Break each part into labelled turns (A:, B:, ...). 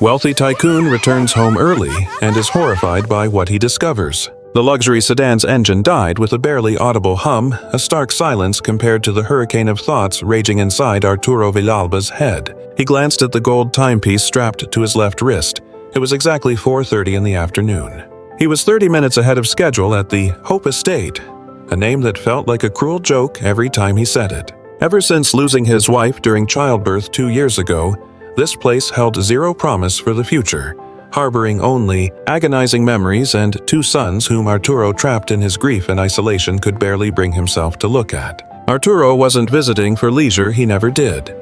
A: Wealthy tycoon returns home early and is horrified by what he discovers. The luxury sedan's engine died with a barely audible hum, a stark silence compared to the hurricane of thoughts raging inside Arturo Villalba's head. He glanced at the gold timepiece strapped to his left wrist. It was exactly 4:30 in the afternoon. He was 30 minutes ahead of schedule at the Hope Estate, a name that felt like a cruel joke every time he said it. Ever since losing his wife during childbirth 2 years ago, this place held zero promise for the future, harboring only agonizing memories and 2 sons whom Arturo, trapped in his grief and isolation, could barely bring himself to look at. Arturo wasn't visiting for leisure, he never did.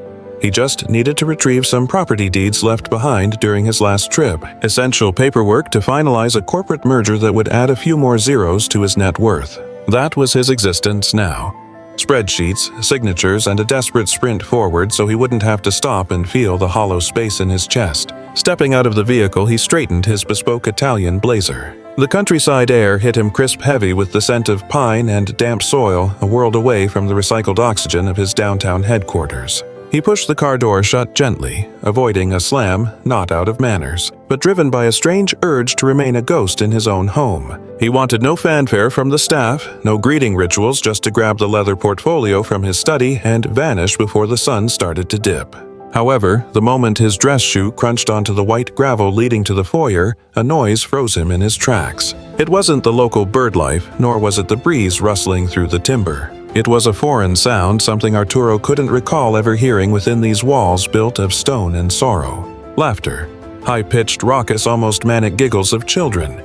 A: He just needed to retrieve some property deeds left behind during his last trip, essential paperwork to finalize a corporate merger that would add a few more zeros to his net worth. That was his existence now. Spreadsheets, signatures, and a desperate sprint forward so he wouldn't have to stop and feel the hollow space in his chest. Stepping out of the vehicle, he straightened his bespoke Italian blazer. The countryside air hit him crisp heavy with the scent of pine and damp soil, a world away from the recycled oxygen of his downtown headquarters. He pushed the car door shut gently, avoiding a slam, not out of manners, but driven by a strange urge to remain a ghost in his own home. He wanted no fanfare from the staff, no greeting rituals, just to grab the leather portfolio from his study and vanish before the sun started to dip. However, the moment his dress shoe crunched onto the white gravel leading to the foyer, a noise froze him in his tracks. It wasn't the local bird life, nor was it the breeze rustling through the timber. It was a foreign sound, something Arturo couldn't recall ever hearing within these walls built of stone and sorrow. Laughter. High-pitched, raucous, almost manic giggles of children.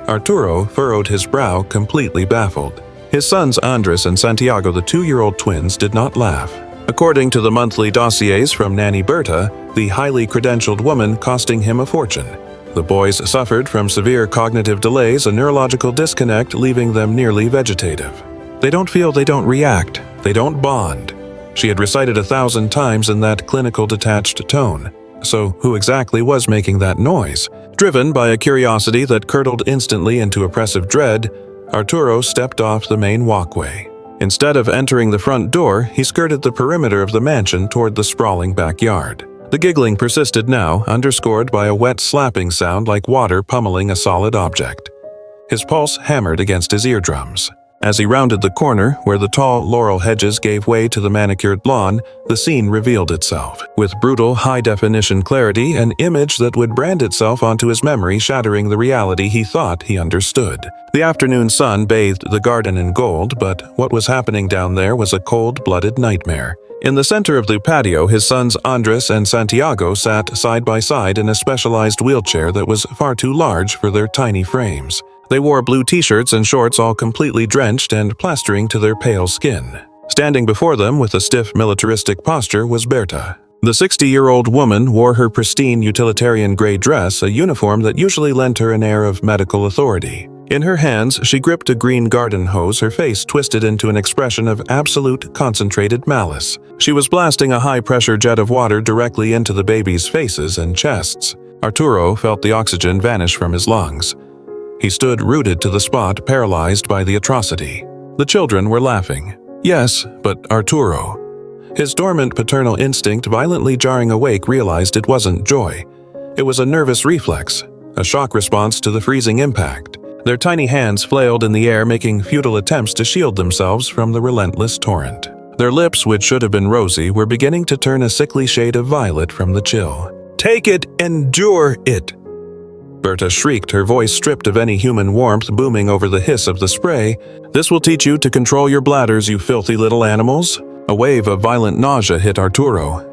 A: Arturo furrowed his brow, completely baffled. His sons Andres and Santiago, the 2-year-old twins, did not laugh. According to the monthly dossiers from Nanny Berta, the highly credentialed woman costing him a fortune. The boys suffered from severe cognitive delays, a neurological disconnect leaving them nearly vegetative. They don't feel, they don't react, they don't bond. She had recited 1,000 times in that clinical detached tone. So who exactly was making that noise? Driven by a curiosity that curdled instantly into oppressive dread, Arturo stepped off the main walkway. Instead of entering the front door, he skirted the perimeter of the mansion toward the sprawling backyard. The giggling persisted now, underscored by a wet slapping sound like water pummeling a solid object. His pulse hammered against his eardrums. As he rounded the corner, where the tall laurel hedges gave way to the manicured lawn, the scene revealed itself. With brutal, high-definition clarity, an image that would brand itself onto his memory, shattering the reality he thought he understood. The afternoon sun bathed the garden in gold, but what was happening down there was a cold-blooded nightmare. In the center of the patio, his sons Andres and Santiago sat side by side in a specialized wheelchair that was far too large for their tiny frames. They wore blue t-shirts and shorts, all completely drenched and plastering to their pale skin. Standing before them with a stiff militaristic posture was Berta. The 60-year-old woman wore her pristine utilitarian gray dress, a uniform that usually lent her an air of medical authority. In her hands, she gripped a green garden hose, her face twisted into an expression of absolute concentrated malice. She was blasting a high-pressure jet of water directly into the babies' faces and chests. Arturo felt the oxygen vanish from his lungs. He stood rooted to the spot, paralyzed by the atrocity. The children were laughing. Yes, but Arturo. His dormant paternal instinct, violently jarring awake, realized it wasn't joy. It was a nervous reflex, a shock response to the freezing impact. Their tiny hands flailed in the air, making futile attempts to shield themselves from the relentless torrent. Their lips, which should have been rosy, were beginning to turn a sickly shade of violet from the chill. "Take it, endure it!" Berta shrieked, her voice stripped of any human warmth, booming over the hiss of the spray. "This will teach you to control your bladders, you filthy little animals." A wave of violent nausea hit Arturo.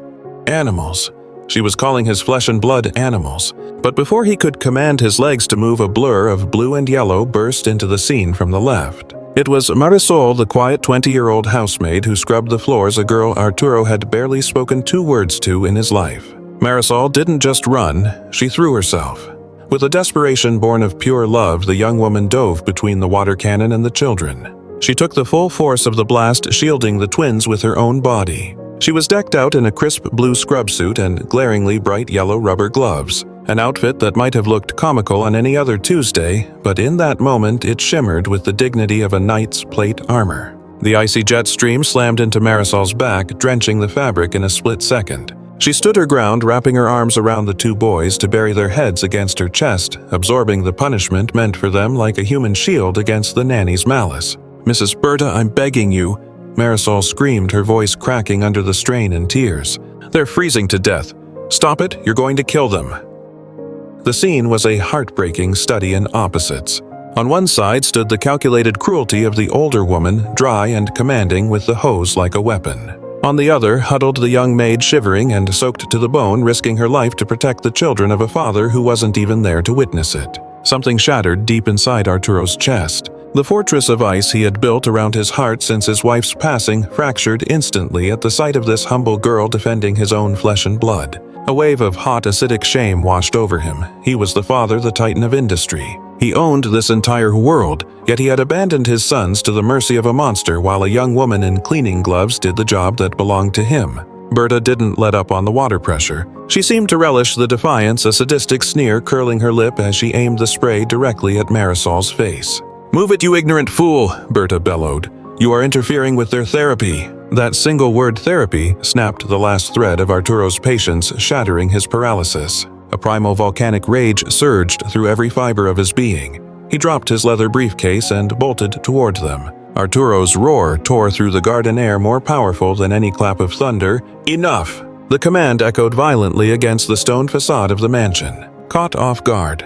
A: Animals. She was calling his flesh and blood animals. But before he could command his legs to move, a blur of blue and yellow burst into the scene from the left. It was Marisol, the quiet 20-year-old housemaid who scrubbed the floors, a girl Arturo had barely spoken 2 words to in his life. Marisol didn't just run, she threw herself. With a desperation born of pure love, the young woman dove between the water cannon and the children. She took the full force of the blast, shielding the twins with her own body. She was decked out in a crisp blue scrub suit and glaringly bright yellow rubber gloves, an outfit that might have looked comical on any other Tuesday, but in that moment it shimmered with the dignity of a knight's plate armor. The icy jet stream slammed into Marisol's back, drenching the fabric in a split second. She stood her ground, wrapping her arms around the two boys to bury their heads against her chest, absorbing the punishment meant for them like a human shield against the nanny's malice. "Mrs. Berta, I'm begging you," Marisol screamed, her voice cracking under the strain and tears. "They're freezing to death. Stop it, you're going to kill them." The scene was a heartbreaking study in opposites. On one side stood the calculated cruelty of the older woman, dry and commanding with the hose like a weapon. On the other huddled the young maid, shivering and soaked to the bone, risking her life to protect the children of a father who wasn't even there to witness it. Something shattered deep inside Arturo's chest. The fortress of ice he had built around his heart since his wife's passing fractured instantly at the sight of this humble girl defending his own flesh and blood. A wave of hot, acidic shame washed over him. He was the father, the titan of industry. He owned this entire world, yet he had abandoned his sons to the mercy of a monster while a young woman in cleaning gloves did the job that belonged to him. Berta didn't let up on the water pressure. She seemed to relish the defiance, a sadistic sneer curling her lip as she aimed the spray directly at Marisol's face. "Move it, you ignorant fool," Berta bellowed. "You are interfering with their therapy." That single word, therapy, snapped the last thread of Arturo's patience, shattering his paralysis. A primal volcanic rage surged through every fiber of his being. He dropped his leather briefcase and bolted toward them. Arturo's roar tore through the garden air, more powerful than any clap of thunder. "Enough!" The command echoed violently against the stone facade of the mansion. Caught off guard,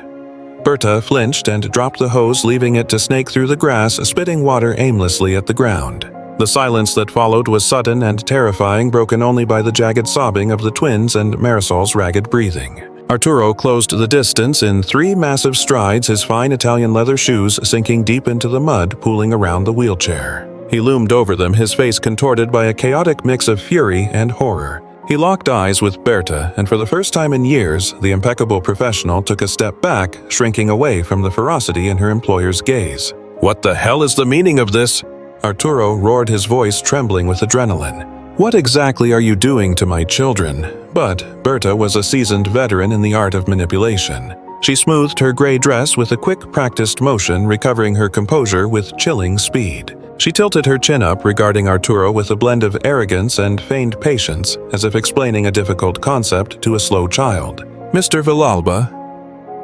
A: Berta flinched and dropped the hose, leaving it to snake through the grass, spitting water aimlessly at the ground. The silence that followed was sudden and terrifying, broken only by the jagged sobbing of the twins and Marisol's ragged breathing. Arturo closed the distance in 3 massive strides, his fine Italian leather shoes sinking deep into the mud pooling around the wheelchair. He loomed over them, his face contorted by a chaotic mix of fury and horror. He locked eyes with Berta, and for the first time in years, the impeccable professional took a step back, shrinking away from the ferocity in her employer's gaze. "What the hell is the meaning of this?" Arturo roared, his voice trembling with adrenaline. "What exactly are you doing to my children?" But Berta was a seasoned veteran in the art of manipulation. She smoothed her gray dress with a quick, practiced motion, recovering her composure with chilling speed. She tilted her chin up, regarding Arturo with a blend of arrogance and feigned patience, as if explaining a difficult concept to a slow child. "Mr. Villalba,"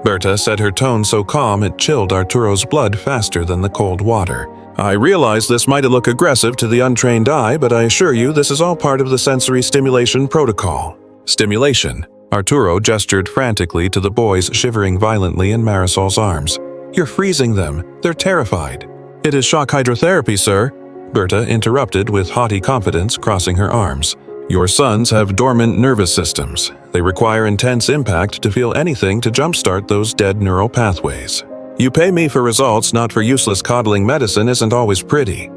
A: Berta said, her tone so calm it chilled Arturo's blood faster than the cold water. "I realize this might look aggressive to the untrained eye, but I assure you this is all part of the sensory stimulation protocol." "Stimulation?" Arturo gestured frantically to the boys shivering violently in Marisol's arms. "You're freezing them. They're terrified." "It is shock hydrotherapy, sir," Berta interrupted with haughty confidence, crossing her arms. "Your sons have dormant nervous systems. They require intense impact to feel anything to jumpstart those dead neural pathways. You pay me for results, not for useless coddling. Medicine isn't always pretty."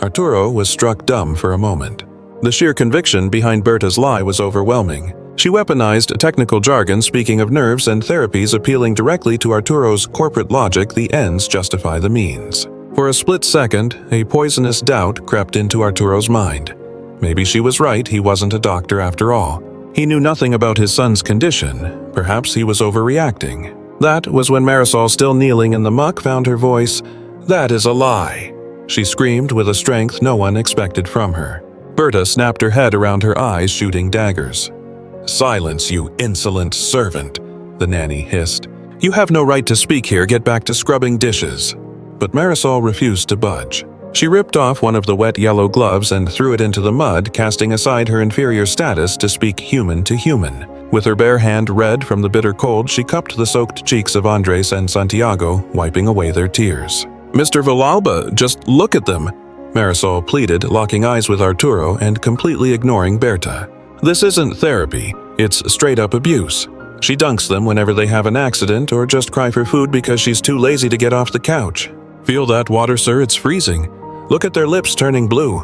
A: Arturo was struck dumb for a moment. The sheer conviction behind Berta's lie was overwhelming. She weaponized technical jargon, speaking of nerves and therapies, appealing directly to Arturo's corporate logic. The ends justify the means. For a split second, a poisonous doubt crept into Arturo's mind. Maybe she was right, he wasn't a doctor after all. He knew nothing about his son's condition. Perhaps he was overreacting. That was when Marisol, still kneeling in the muck, found her voice. "That is a lie," she screamed with a strength no one expected from her. Berta snapped her head around her eyes, shooting daggers. "Silence, you insolent servant," the nanny hissed. "You have no right to speak here. Get back to scrubbing dishes." But Marisol refused to budge. She ripped off one of the wet yellow gloves and threw it into the mud, casting aside her inferior status to speak human to human. With her bare hand red from the bitter cold, she cupped the soaked cheeks of Andres and Santiago, wiping away their tears. "Mr. Villalba, just look at them," Marisol pleaded, locking eyes with Arturo and completely ignoring Berta. "This isn't therapy, it's straight-up abuse. She dunks them whenever they have an accident or just cry for food because she's too lazy to get off the couch. Feel that water, sir? It's freezing. Look at their lips turning blue."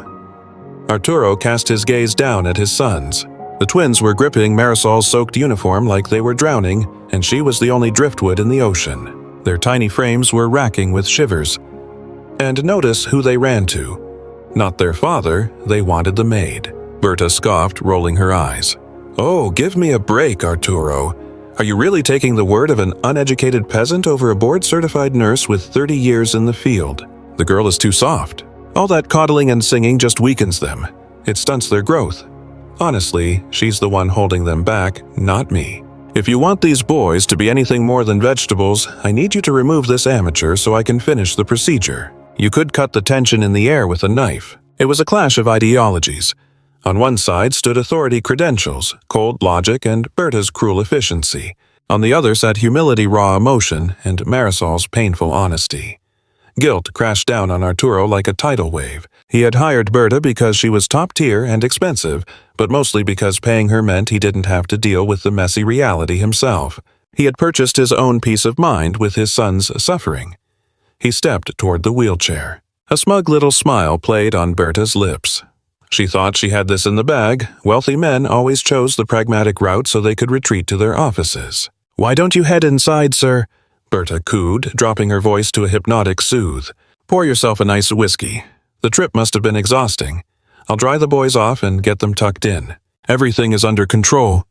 A: Arturo cast his gaze down at his sons. The twins were gripping Marisol's soaked uniform like they were drowning, and she was the only driftwood in the ocean. Their tiny frames were racking with shivers. And notice who they ran to. Not their father, they wanted the maid. Berta scoffed, rolling her eyes. "Oh, give me a break, Arturo. Are you really taking the word of an uneducated peasant over a board-certified nurse with 30 years in the field? The girl is too soft." All that coddling and singing just weakens them. It stunts their growth. Honestly, she's the one holding them back, not me. If you want these boys to be anything more than vegetables, I need you to remove this amateur so I can finish the procedure. You could cut the tension in the air with a knife. It was a clash of ideologies. On one side stood authority credentials, cold logic, and Berta's cruel efficiency. On the other sat humility, raw emotion, and Marisol's painful honesty. Guilt crashed down on Arturo like a tidal wave. He had hired Berta because she was top tier and expensive, but mostly because paying her meant he didn't have to deal with the messy reality himself. He had purchased his own peace of mind with his son's suffering. He stepped toward the wheelchair. A smug little smile played on Berta's lips. She thought she had this in the bag. Wealthy men always chose the pragmatic route so they could retreat to their offices. "Why don't you head inside, sir?" Berta cooed, dropping her voice to a hypnotic soothe. "Pour yourself a nice whiskey. The trip must have been exhausting. I'll dry the boys off and get them tucked in. Everything is under control."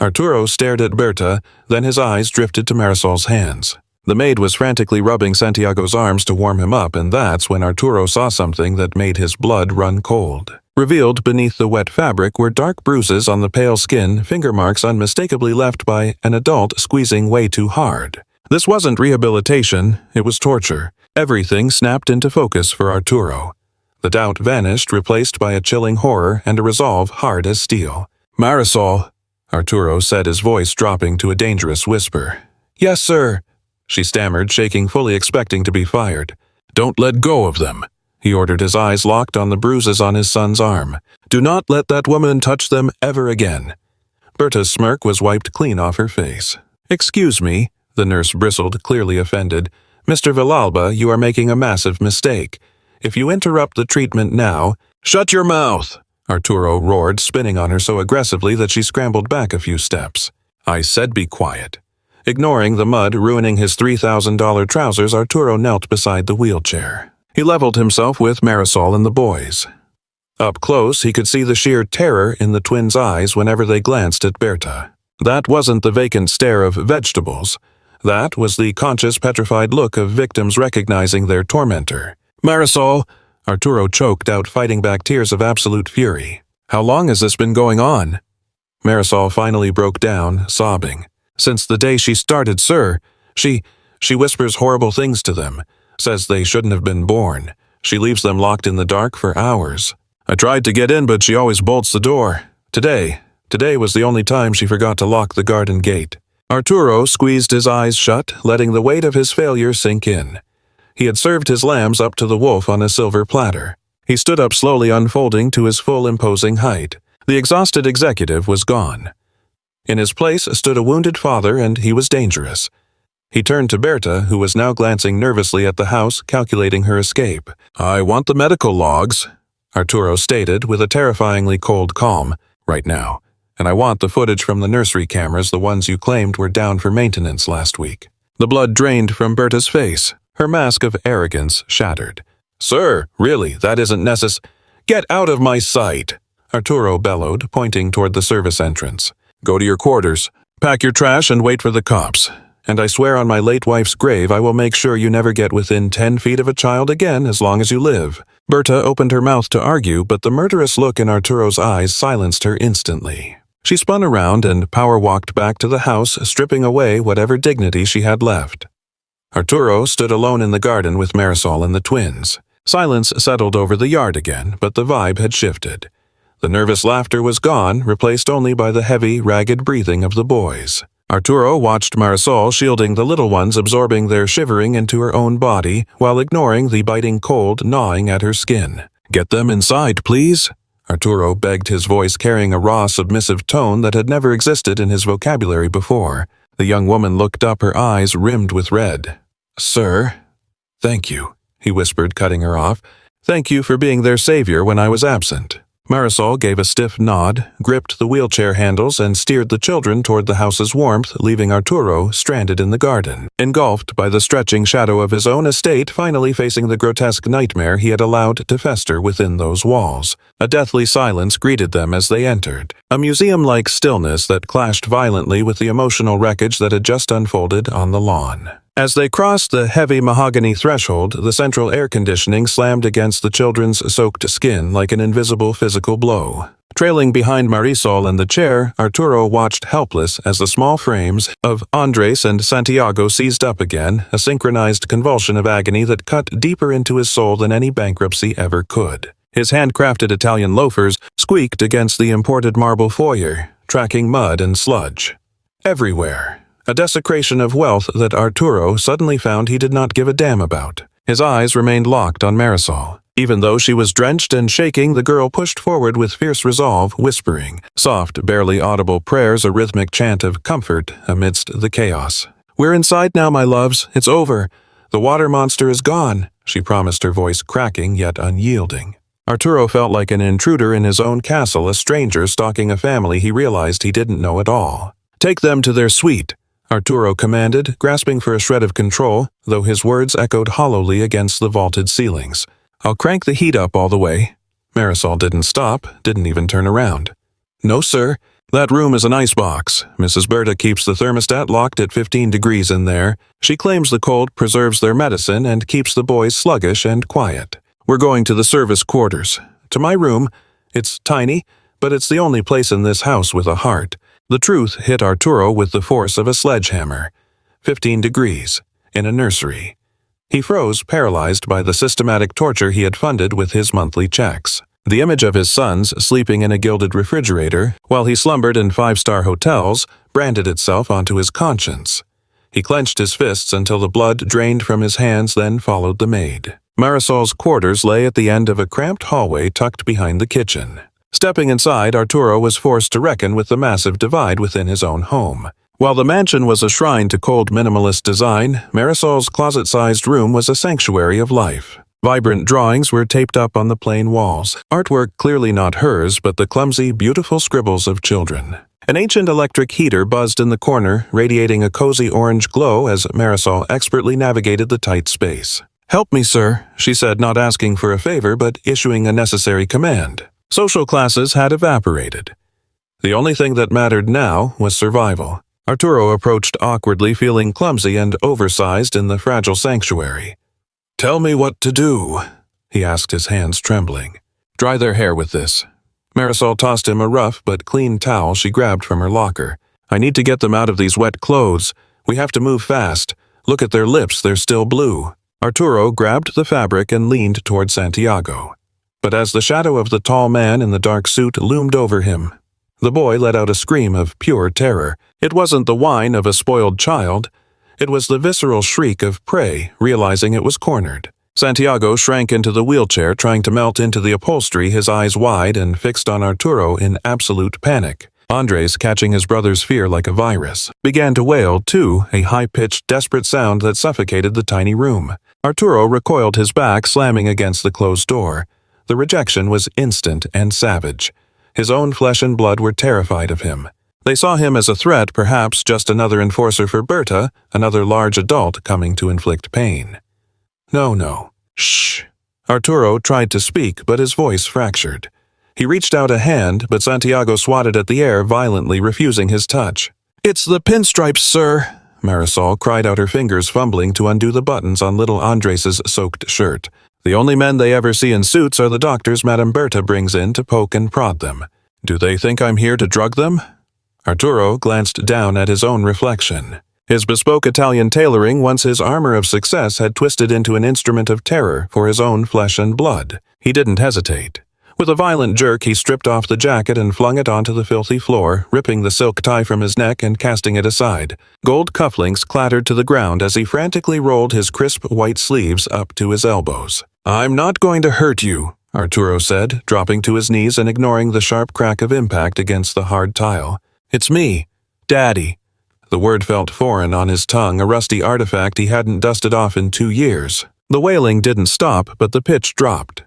A: Arturo stared at Berta, then his eyes drifted to Marisol's hands. The maid was frantically rubbing Santiago's arms to warm him up, and that's when Arturo saw something that made his blood run cold. Revealed beneath the wet fabric were dark bruises on the pale skin, finger marks unmistakably left by an adult squeezing way too hard. This wasn't rehabilitation, it was torture. Everything snapped into focus for Arturo. The doubt vanished, replaced by a chilling horror and a resolve hard as steel. "Marisol," Arturo said, his voice dropping to a dangerous whisper. "Yes, sir," she stammered, shaking, fully expecting to be fired. "Don't let go of them," he ordered, his eyes locked on the bruises on his son's arm. "Do not let that woman touch them ever again." Berta's smirk was wiped clean off her face. "Excuse me," the nurse bristled, clearly offended. "Mr. Villalba, you are making a massive mistake. If you interrupt the treatment now—" "Shut your mouth!" Arturo roared, spinning on her so aggressively that she scrambled back a few steps. "I said be quiet." Ignoring the mud ruining his $3,000 trousers, Arturo knelt beside the wheelchair. He leveled himself with Marisol and the boys. Up close, he could see the sheer terror in the twins' eyes whenever they glanced at Berta. That wasn't the vacant stare of vegetables. That was the conscious, petrified look of victims recognizing their tormentor. "Marisol!" Arturo choked out, fighting back tears of absolute fury. "How long has this been going on?" Marisol finally broke down, sobbing. "Since the day she started, sir. She whispers horrible things to them. Says they shouldn't have been born. She leaves them locked in the dark for hours. I tried to get in, but she always bolts the door. Today was the only time she forgot to lock the garden gate." Arturo squeezed his eyes shut, letting the weight of his failure sink in. He had served his lambs up to the wolf on a silver platter. He stood up, slowly unfolding to his full imposing height. The exhausted executive was gone. In his place stood a wounded father, and he was dangerous. He turned to Berta, who was now glancing nervously at the house, calculating her escape. "I want the medical logs," Arturo stated with a terrifyingly cold calm, "right now. And I want the footage from the nursery cameras, the ones you claimed were down for maintenance last week." The blood drained from Berta's face. Her mask of arrogance shattered. "Sir, really, that isn't necessary." "Get out of my sight!" Arturo bellowed, pointing toward the service entrance. "Go to your quarters. Pack your trash and wait for the cops. And I swear on my late wife's grave I will make sure you never get within 10 feet of a child again as long as you live." Berta opened her mouth to argue, but the murderous look in Arturo's eyes silenced her instantly. She spun around and power-walked back to the house, stripping away whatever dignity she had left. Arturo stood alone in the garden with Marisol and the twins. Silence settled over the yard again, but the vibe had shifted. The nervous laughter was gone, replaced only by the heavy, ragged breathing of the boys. Arturo watched Marisol shielding the little ones, absorbing their shivering into her own body, while ignoring the biting cold gnawing at her skin. "Get them inside, please," Arturo begged, his voice carrying a raw, submissive tone that had never existed in his vocabulary before. The young woman looked up, her eyes rimmed with red. "Sir, thank you," he whispered, cutting her off. "Thank you for being their savior when I was absent." Marisol gave a stiff nod, gripped the wheelchair handles, and steered the children toward the house's warmth, leaving Arturo stranded in the garden, engulfed by the stretching shadow of his own estate, finally facing the grotesque nightmare he had allowed to fester within those walls. A deathly silence greeted them as they entered, a museum-like stillness that clashed violently with the emotional wreckage that had just unfolded on the lawn. As they crossed the heavy mahogany threshold, the central air conditioning slammed against the children's soaked skin like an invisible physical blow. Trailing behind Marisol in the chair, Arturo watched helpless as the small frames of Andres and Santiago seized up again, a synchronized convulsion of agony that cut deeper into his soul than any bankruptcy ever could. His handcrafted Italian loafers squeaked against the imported marble foyer, tracking mud and sludge. Everywhere. A desecration of wealth that Arturo suddenly found he did not give a damn about. His eyes remained locked on Marisol. Even though she was drenched and shaking, the girl pushed forward with fierce resolve, whispering, soft, barely audible prayers, a rhythmic chant of comfort amidst the chaos. "We're inside now, my loves. It's over. The water monster is gone," she promised, her voice cracking yet unyielding. Arturo felt like an intruder in his own castle, a stranger stalking a family he realized he didn't know at all. "Take them to their suite," Arturo commanded, grasping for a shred of control, though his words echoed hollowly against the vaulted ceilings. "I'll crank the heat up all the way." Marisol didn't stop, didn't even turn around. "No, sir. That room is an icebox. Mrs. Berta keeps the thermostat locked at 15 degrees in there. She claims the cold preserves their medicine and keeps the boys sluggish and quiet. We're going to the service quarters. To my room. It's tiny, but it's the only place in this house with a heart." The truth hit Arturo with the force of a sledgehammer. 15 degrees. In a nursery. He froze, paralyzed by the systematic torture he had funded with his monthly checks. The image of his sons sleeping in a gilded refrigerator, while he slumbered in five-star hotels, branded itself onto his conscience. He clenched his fists until the blood drained from his hands, then followed the maid. Marisol's quarters lay at the end of a cramped hallway tucked behind the kitchen. Stepping inside, Arturo was forced to reckon with the massive divide within his own home. While the mansion was a shrine to cold minimalist design, Marisol's closet-sized room was a sanctuary of life. Vibrant drawings were taped up on the plain walls, artwork clearly not hers but the clumsy, beautiful scribbles of children. An ancient electric heater buzzed in the corner, radiating a cozy orange glow as Marisol expertly navigated the tight space. "Help me, sir," she said, not asking for a favor but issuing a necessary command. Social classes had evaporated. The only thing that mattered now was survival. Arturo approached awkwardly, feeling clumsy and oversized in the fragile sanctuary. "Tell me what to do," he asked, his hands trembling. "Dry their hair with this." Marisol tossed him a rough but clean towel she grabbed from her locker. "I need to get them out of these wet clothes. We have to move fast. Look at their lips, they're still blue." Arturo grabbed the fabric and leaned toward Santiago. But as the shadow of the tall man in the dark suit loomed over him, the boy let out a scream of pure terror. It wasn't the whine of a spoiled child. It was the visceral shriek of prey, realizing it was cornered. Santiago shrank into the wheelchair, trying to melt into the upholstery, his eyes wide and fixed on Arturo in absolute panic. Andres, catching his brother's fear like a virus, began to wail, too, a high-pitched, desperate sound that suffocated the tiny room. Arturo recoiled, his back slamming against the closed door. The rejection was instant and savage. His own flesh and blood were terrified of him. They saw him as a threat, perhaps just another enforcer for Berta, another large adult coming to inflict pain. No. Shh. Arturo tried to speak, but his voice fractured. He reached out a hand, but Santiago swatted at the air, violently refusing his touch. "It's the pinstripes, sir," Marisol cried out, her fingers fumbling to undo the buttons on little Andres's soaked shirt. "The only men they ever see in suits are the doctors Madame Berta brings in to poke and prod them. Do they think I'm here to drug them?" Arturo glanced down at his own reflection. His bespoke Italian tailoring, once his armor of success, had twisted into an instrument of terror for his own flesh and blood. He didn't hesitate. With a violent jerk, he stripped off the jacket and flung it onto the filthy floor, ripping the silk tie from his neck and casting it aside. Gold cufflinks clattered to the ground as he frantically rolled his crisp white sleeves up to his elbows. "I'm not going to hurt you," Arturo said, dropping to his knees and ignoring the sharp crack of impact against the hard tile. "It's me, Daddy." The word felt foreign on his tongue, a rusty artifact he hadn't dusted off in 2 years. The wailing didn't stop, but the pitch dropped.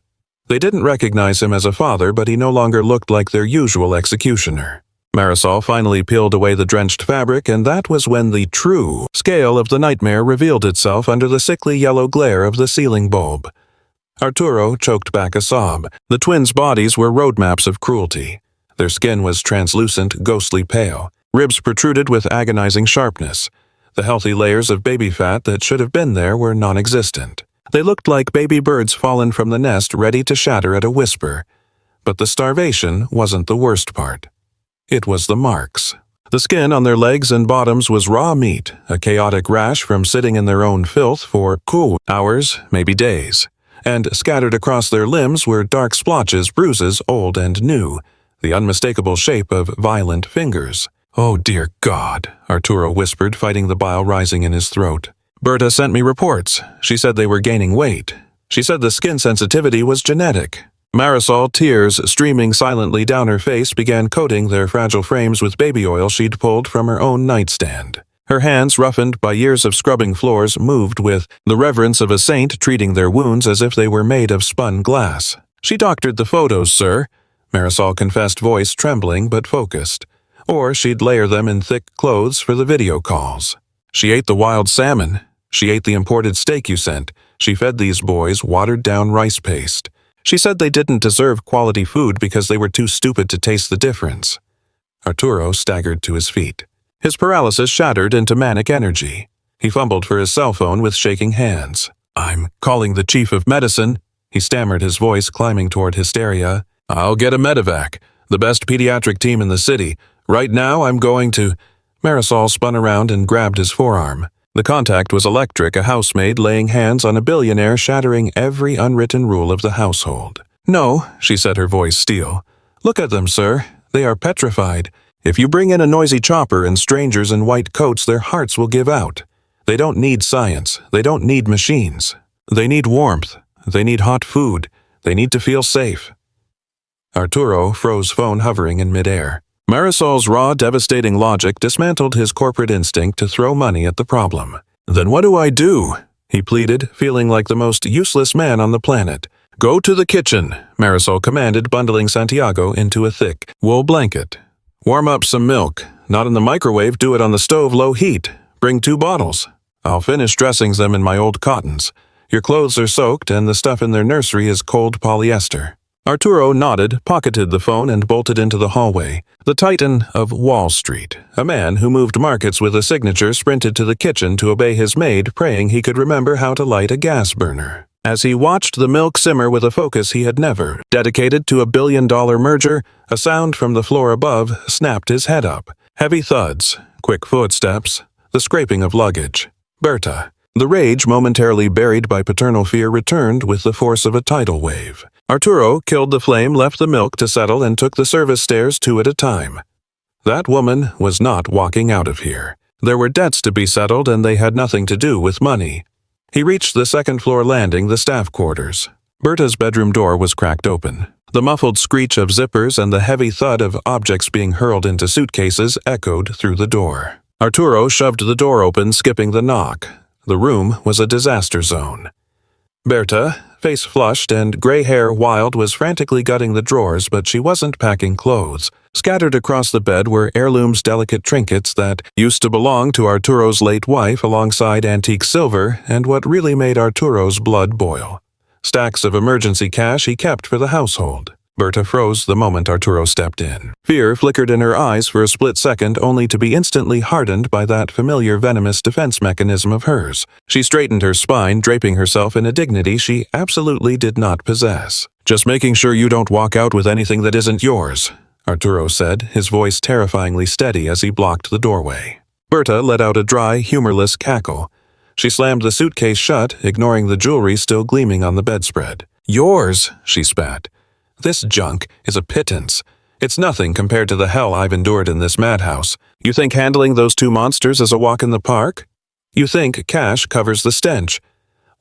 A: They didn't recognize him as a father, but he no longer looked like their usual executioner. Marisol finally peeled away the drenched fabric, and that was when the true scale of the nightmare revealed itself under the sickly yellow glare of the ceiling bulb. Arturo choked back a sob. The twins' bodies were roadmaps of cruelty. Their skin was translucent, ghostly pale. Ribs protruded with agonizing sharpness. The healthy layers of baby fat that should have been there were non-existent. They looked like baby birds fallen from the nest ready to shatter at a whisper. But the starvation wasn't the worst part. It was the marks. The skin on their legs and bottoms was raw meat, a chaotic rash from sitting in their own filth for hours, maybe days. And scattered across their limbs were dark splotches, bruises, old and new, the unmistakable shape of violent fingers. "Oh, dear God," Arturo whispered, fighting the bile rising in his throat. "Berta sent me reports. She said they were gaining weight. She said the skin sensitivity was genetic." Marisol, tears streaming silently down her face, began coating their fragile frames with baby oil she'd pulled from her own nightstand. Her hands, roughened by years of scrubbing floors, moved with the reverence of a saint treating their wounds as if they were made of spun glass. "She doctored the photos, sir," Marisol confessed, voice trembling but focused. "Or she'd layer them in thick clothes for the video calls. She ate the wild salmon. She ate the imported steak you sent. She fed these boys watered-down rice paste. She said they didn't deserve quality food because they were too stupid to taste the difference." Arturo staggered to his feet. His paralysis shattered into manic energy. He fumbled for his cell phone with shaking hands. "I'm calling the chief of medicine," he stammered, his voice climbing toward hysteria. "I'll get a medevac, the best pediatric team in the city. Right now I'm going to—" Marisol spun around and grabbed his forearm. The contact was electric, a housemaid laying hands on a billionaire, shattering every unwritten rule of the household. "No," she said, her voice steel. "Look at them, sir. They are petrified. If you bring in a noisy chopper and strangers in white coats, their hearts will give out. They don't need science. They don't need machines. They need warmth. They need hot food. They need to feel safe." Arturo froze, phone hovering in midair. Marisol's raw, devastating logic dismantled his corporate instinct to throw money at the problem. "Then what do I do?" he pleaded, feeling like the most useless man on the planet. "Go to the kitchen," Marisol commanded, bundling Santiago into a thick wool blanket. "Warm up some milk. Not in the microwave, do it on the stove, low heat. Bring 2 bottles. I'll finish dressing them in my old cottons. Your clothes are soaked and the stuff in their nursery is cold polyester." Arturo nodded, pocketed the phone, and bolted into the hallway. The titan of Wall Street, a man who moved markets with a signature, sprinted to the kitchen to obey his maid, praying he could remember how to light a gas burner. As he watched the milk simmer with a focus he had never dedicated to a billion-dollar merger, a sound from the floor above snapped his head up. Heavy thuds, quick footsteps, the scraping of luggage. Berta. The rage, momentarily buried by paternal fear, returned with the force of a tidal wave. Arturo killed the flame, left the milk to settle, and took the service stairs 2 at a time. That woman was not walking out of here. There were debts to be settled, and they had nothing to do with money. He reached the second-floor landing, the staff quarters. Berta's bedroom door was cracked open. The muffled screech of zippers and the heavy thud of objects being hurled into suitcases echoed through the door. Arturo shoved the door open, skipping the knock. The room was a disaster zone. Berta, face flushed and gray hair wild, was frantically gutting the drawers, but she wasn't packing clothes. Scattered across the bed were heirlooms, delicate trinkets that used to belong to Arturo's late wife, alongside antique silver and what really made Arturo's blood boil. Stacks of emergency cash he kept for the household. Berta froze the moment Arturo stepped in. Fear flickered in her eyes for a split second, only to be instantly hardened by that familiar venomous defense mechanism of hers. She straightened her spine, draping herself in a dignity she absolutely did not possess. "Just making sure you don't walk out with anything that isn't yours," Arturo said, his voice terrifyingly steady as he blocked the doorway. Berta let out a dry, humorless cackle. She slammed the suitcase shut, ignoring the jewelry still gleaming on the bedspread. "Yours," she spat. "This junk is a pittance. It's nothing compared to the hell I've endured in this madhouse. You think handling those 2 monsters is a walk in the park? You think cash covers the stench?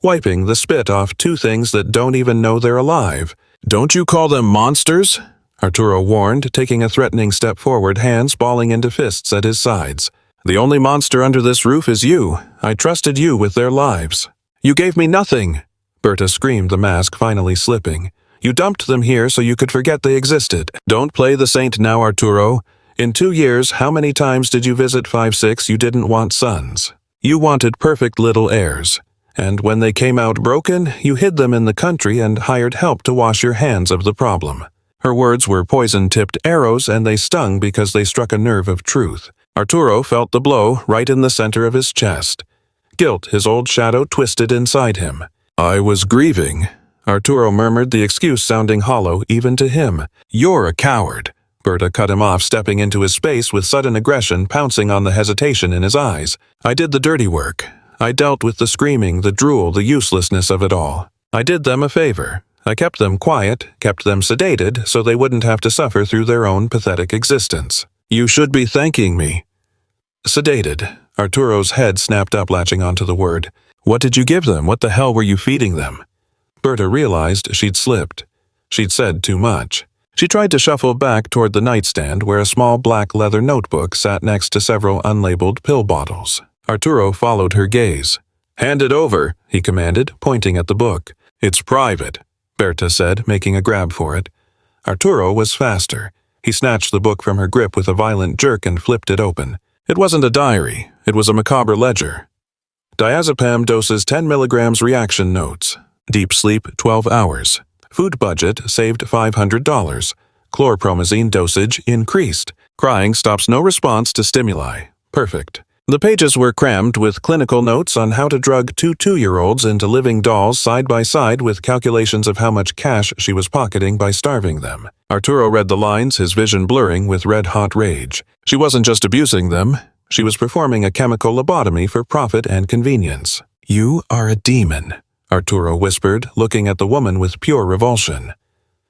A: Wiping the spit off 2 things that don't even know they're alive. Don't you call them monsters?" Arturo warned, taking a threatening step forward, hands balling into fists at his sides. "The only monster under this roof is you. I trusted you with their lives." "You gave me nothing!" Berta screamed, the mask finally slipping. "You dumped them here so you could forget they existed. Don't play the saint now, Arturo. In 2 years, how many times did you visit 5-6 you didn't want sons? You wanted perfect little heirs. And when they came out broken, you hid them in the country and hired help to wash your hands of the problem." Her words were poison-tipped arrows, and they stung because they struck a nerve of truth. Arturo felt the blow right in the center of his chest. Guilt, his old shadow, twisted inside him. "I was grieving," Arturo murmured, the excuse sounding hollow even to him. "You're a coward." Berta cut him off, stepping into his space with sudden aggression, pouncing on the hesitation in his eyes. "I did the dirty work. I dealt with the screaming, the drool, the uselessness of it all. I did them a favor. I kept them quiet, kept them sedated, so they wouldn't have to suffer through their own pathetic existence. You should be thanking me." Sedated. Arturo's head snapped up, latching onto the word. "What did you give them? What the hell were you feeding them?" Berta realized she'd slipped. She'd said too much. She tried to shuffle back toward the nightstand where a small black leather notebook sat next to several unlabeled pill bottles. Arturo followed her gaze. "Hand it over," he commanded, pointing at the book. "It's private," Berta said, making a grab for it. Arturo was faster. He snatched the book from her grip with a violent jerk and flipped it open. It wasn't a diary. It was a macabre ledger. Diazepam doses 10 milligrams, reaction notes. Deep sleep 12 hours. Food budget saved $500. Chlorpromazine dosage increased. Crying stops no response to stimuli. Perfect. The pages were crammed with clinical notes on how to drug two 2-year-olds into living dolls side by side with calculations of how much cash she was pocketing by starving them. Arturo read the lines, his vision blurring with red-hot rage. She wasn't just abusing them. She was performing a chemical lobotomy for profit and convenience. "You are a demon," Arturo whispered, looking at the woman with pure revulsion.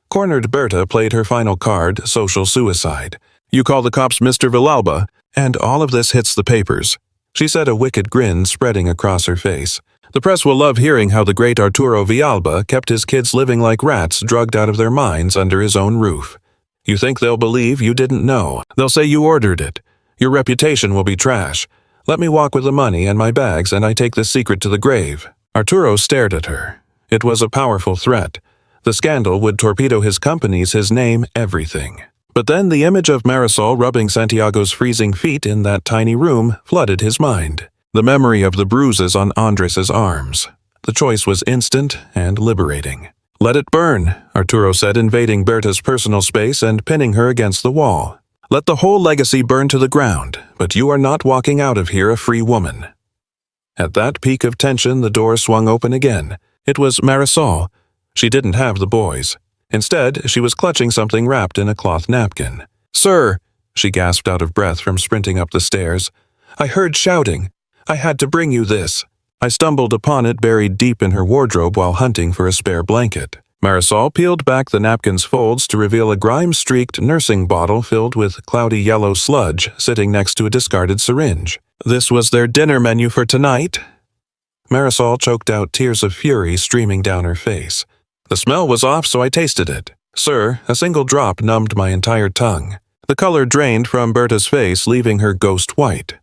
A: Cornered Berta played her final card, social suicide. "You call the cops, Mr. Villalba, and all of this hits the papers," she said, a wicked grin spreading across her face. "The press will love hearing how the great Arturo Villalba kept his kids living like rats, drugged out of their minds under his own roof. You think they'll believe you didn't know? They'll say you ordered it. Your reputation will be trash. Let me walk with the money and my bags, and I take this secret to the grave." Arturo stared at her. It was a powerful threat. The scandal would torpedo his companies, his name, everything. But then the image of Marisol rubbing Santiago's freezing feet in that tiny room flooded his mind. The memory of the bruises on Andres's arms. The choice was instant and liberating. "Let it burn," Arturo said, invading Berta's personal space and pinning her against the wall. "Let the whole legacy burn to the ground, but you are not walking out of here a free woman." At that peak of tension, the door swung open again. It was Marisol. She didn't have the boys. Instead, she was clutching something wrapped in a cloth napkin. "Sir," she gasped out of breath from sprinting up the stairs. "I heard shouting. I had to bring you this." I stumbled upon it buried deep in her wardrobe while hunting for a spare blanket. Marisol peeled back the napkin's folds to reveal a grime-streaked nursing bottle filled with cloudy yellow sludge sitting next to a discarded syringe. "This was their dinner menu for tonight?" Marisol choked out, tears of fury streaming down her face. "The smell was off, so I tasted it. Sir, a single drop numbed my entire tongue." The color drained from Berta's face, leaving her ghost white.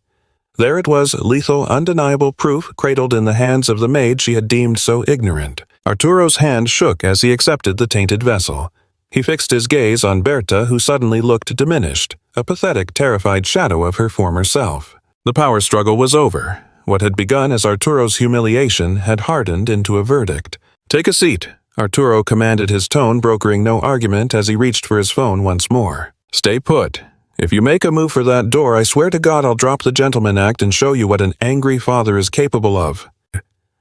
A: There it was, lethal, undeniable proof cradled in the hands of the maid she had deemed so ignorant. Arturo's hand shook as he accepted the tainted vessel. He fixed his gaze on Berta, who suddenly looked diminished, a pathetic, terrified shadow of her former self. The power struggle was over. What had begun as Arturo's humiliation had hardened into a verdict. "Take a seat," Arturo commanded, his tone brokering no argument as he reached for his phone once more. "Stay put. If you make a move for that door, I swear to God I'll drop the gentleman act and show you what an angry father is capable of."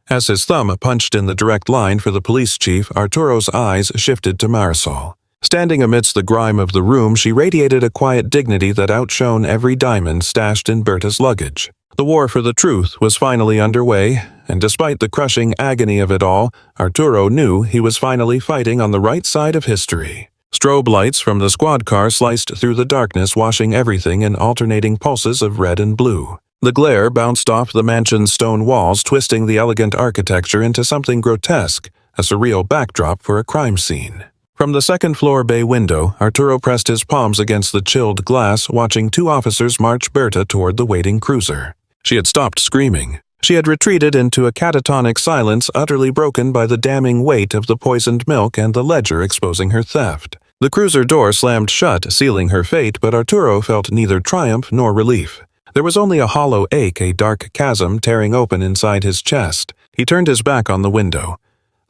A: As his thumb punched in the direct line for the police chief, Arturo's eyes shifted to Marisol. Standing amidst the grime of the room, she radiated a quiet dignity that outshone every diamond stashed in Berta's luggage. The war for the truth was finally underway, and despite the crushing agony of it all, Arturo knew he was finally fighting on the right side of history. Strobe lights from the squad car sliced through the darkness, washing everything in alternating pulses of red and blue. The glare bounced off the mansion's stone walls, twisting the elegant architecture into something grotesque, a surreal backdrop for a crime scene. From the second-floor bay window, Arturo pressed his palms against the chilled glass, watching two officers march Berta toward the waiting cruiser. She had stopped screaming. She had retreated into a catatonic silence utterly broken by the damning weight of the poisoned milk and the ledger exposing her theft. The cruiser door slammed shut, sealing her fate, but Arturo felt neither triumph nor relief. There was only a hollow ache, a dark chasm tearing open inside his chest. He turned his back on the window.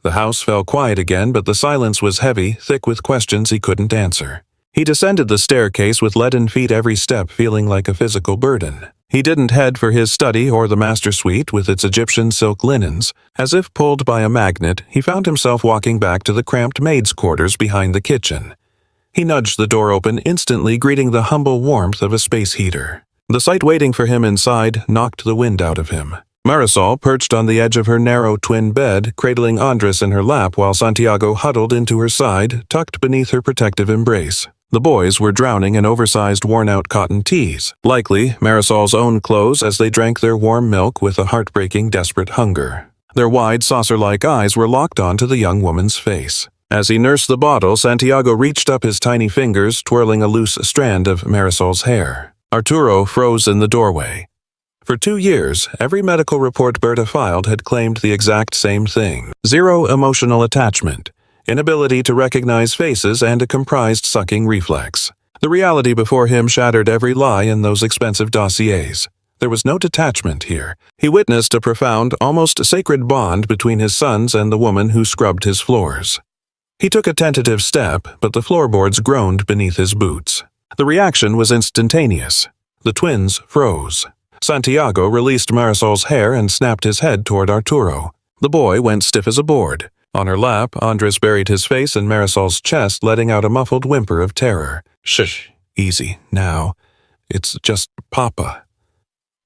A: The house fell quiet again, but the silence was heavy, thick with questions he couldn't answer. He descended the staircase with leaden feet every step, feeling like a physical burden. He didn't head for his study or the master suite with its Egyptian silk linens. As if pulled by a magnet, he found himself walking back to the cramped maid's quarters behind the kitchen. He nudged the door open, instantly greeting the humble warmth of a space heater. The sight waiting for him inside knocked the wind out of him. Marisol perched on the edge of her narrow twin bed, cradling Andres in her lap while Santiago huddled into her side, tucked beneath her protective embrace. The boys were drowning in oversized, worn-out cotton tees, likely Marisol's own clothes, as they drank their warm milk with a heartbreaking, desperate hunger. Their wide, saucer-like eyes were locked onto the young woman's face. As he nursed the bottle, Santiago reached up his tiny fingers, twirling a loose strand of Marisol's hair. Arturo froze in the doorway. For 2 years, every medical report Berta filed had claimed the exact same thing: zero emotional attachment, inability to recognize faces, and a comprised sucking reflex. The reality before him shattered every lie in those expensive dossiers. There was no detachment here. He witnessed a profound, almost sacred bond between his sons and the woman who scrubbed his floors. He took a tentative step, but the floorboards groaned beneath his boots. The reaction was instantaneous. The twins froze. Santiago released Marisol's hair and snapped his head toward Arturo. The boy went stiff as a board. On her lap, Andres buried his face in Marisol's chest, letting out a muffled whimper of terror. "Shh, easy, now. It's just Papa,"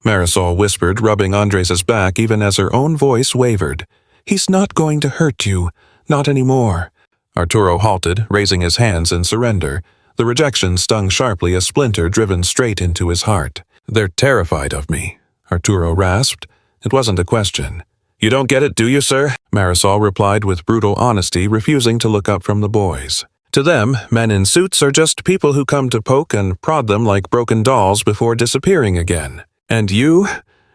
A: Marisol whispered, rubbing Andres's back even as her own voice wavered. "He's not going to hurt you. Not anymore." Arturo halted, raising his hands in surrender. The rejection stung sharply, a splinter driven straight into his heart. "They're terrified of me," Arturo rasped. It wasn't a question. "You don't get it, do you, sir?" Marisol replied with brutal honesty, refusing to look up from the boys. To them, men in suits are just people who come to poke and prod them like broken dolls before disappearing again. And you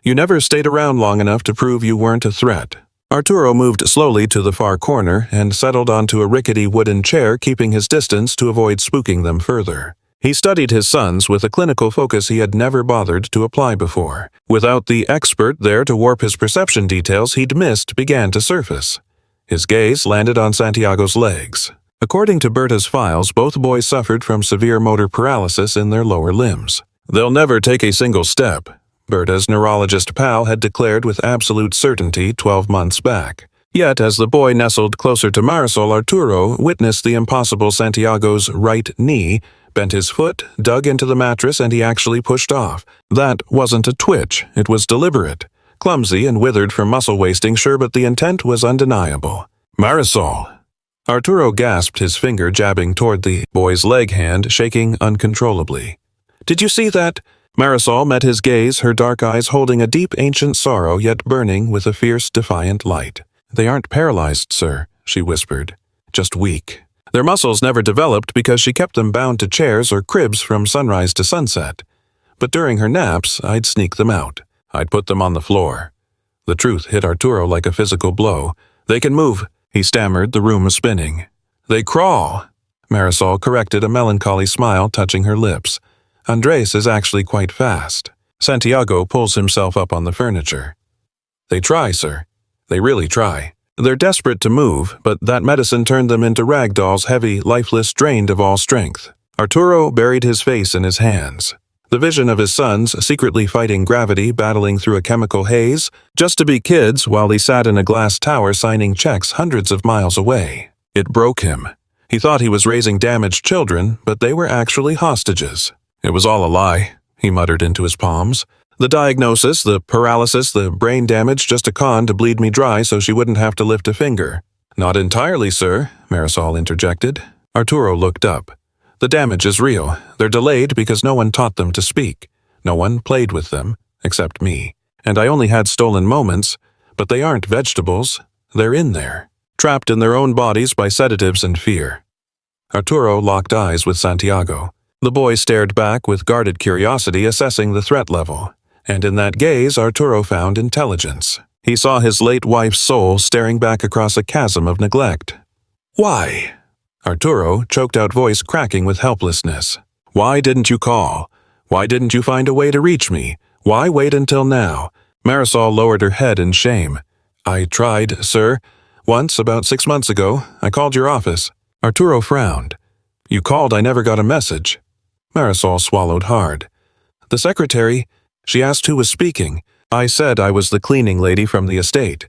A: never stayed around long enough to prove you weren't a threat. Arturo moved slowly to the far corner and settled onto a rickety wooden chair, keeping his distance to avoid spooking them further. He studied his sons with a clinical focus he had never bothered to apply before. Without the expert there to warp his perception, details he'd missed began to surface. His gaze landed on Santiago's legs. According to Berta's files, both boys suffered from severe motor paralysis in their lower limbs. "They'll never take a single step," Berta's neurologist pal had declared with absolute certainty 12 months back. Yet, as the boy nestled closer to Marisol, Arturo witnessed the impossible. Santiago's right knee bent, his foot dug into the mattress, and he actually pushed off. That wasn't a twitch, it was deliberate. Clumsy and withered from muscle wasting, sure, but the intent was undeniable. "Marisol!" Arturo gasped, his finger jabbing toward the boy's leg hand, shaking uncontrollably. "Did you see that?" Marisol met his gaze, her dark eyes holding a deep ancient sorrow yet burning with a fierce, defiant light. "They aren't paralyzed, sir," she whispered. "Just weak." Their muscles never developed because she kept them bound to chairs or cribs from sunrise to sunset. But during her naps, I'd sneak them out. I'd put them on the floor. The truth hit Arturo like a physical blow. "They can move," he stammered, the room spinning. "They crawl." Marisol corrected, a melancholy smile touching her lips. "Andres is actually quite fast." Santiago pulls himself up on the furniture. "They try, sir. They really try. They're desperate to move, but that medicine turned them into rag dolls, heavy, lifeless, drained of all strength." Arturo buried his face in his hands. The vision of his sons secretly fighting gravity, battling through a chemical haze, just to be kids while he sat in a glass tower signing checks hundreds of miles away. It broke him. He thought he was raising damaged children, but they were actually hostages. "It was all a lie," he muttered into his palms. "The diagnosis, the paralysis, the brain damage, just a con to bleed me dry so she wouldn't have to lift a finger." "Not entirely, sir," Marisol interjected. Arturo looked up. "The damage is real. They're delayed because no one taught them to speak. No one played with them, except me. And I only had stolen moments, but they aren't vegetables. They're in there, trapped in their own bodies by sedatives and fear." Arturo locked eyes with Santiago. The boy stared back with guarded curiosity, assessing the threat level. And in that gaze, Arturo found intelligence. He saw his late wife's soul staring back across a chasm of neglect. "Why?" Arturo, choked out voice cracking with helplessness. "Why didn't you call? Why didn't you find a way to reach me? Why wait until now?" Marisol lowered her head in shame. "I tried, sir. Once, about 6 months ago, I called your office." Arturo frowned. You called, I never got a message. Marisol swallowed hard. The secretary, she asked who was speaking. I said I was the cleaning lady from the estate.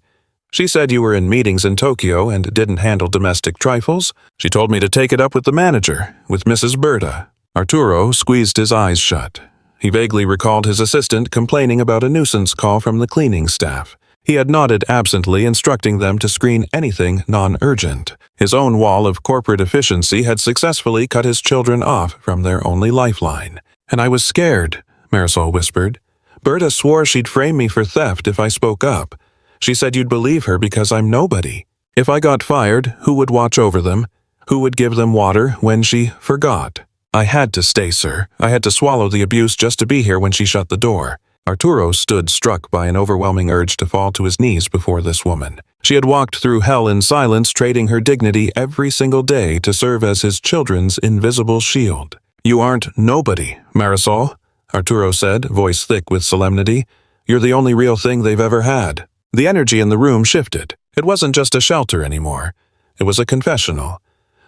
A: She said you were in meetings in Tokyo and didn't handle domestic trifles. She told me to take it up with the manager, with Mrs. Berta. Arturo squeezed his eyes shut. He vaguely recalled his assistant complaining about a nuisance call from the cleaning staff. He had nodded absently, instructing them to screen anything non-urgent. His own wall of corporate efficiency had successfully cut his children off from their only lifeline. And I was scared, Marisol whispered. Berta swore she'd frame me for theft if I spoke up. She said you'd believe her because I'm nobody. If I got fired, who would watch over them? Who would give them water when she forgot? I had to stay, sir. I had to swallow the abuse just to be here when she shut the door. Arturo stood struck by an overwhelming urge to fall to his knees before this woman. She had walked through hell in silence, trading her dignity every single day to serve as his children's invisible shield. You aren't nobody, Marisol, Arturo said, voice thick with solemnity. You're the only real thing they've ever had. The energy in the room shifted. It wasn't just a shelter anymore. It was a confessional.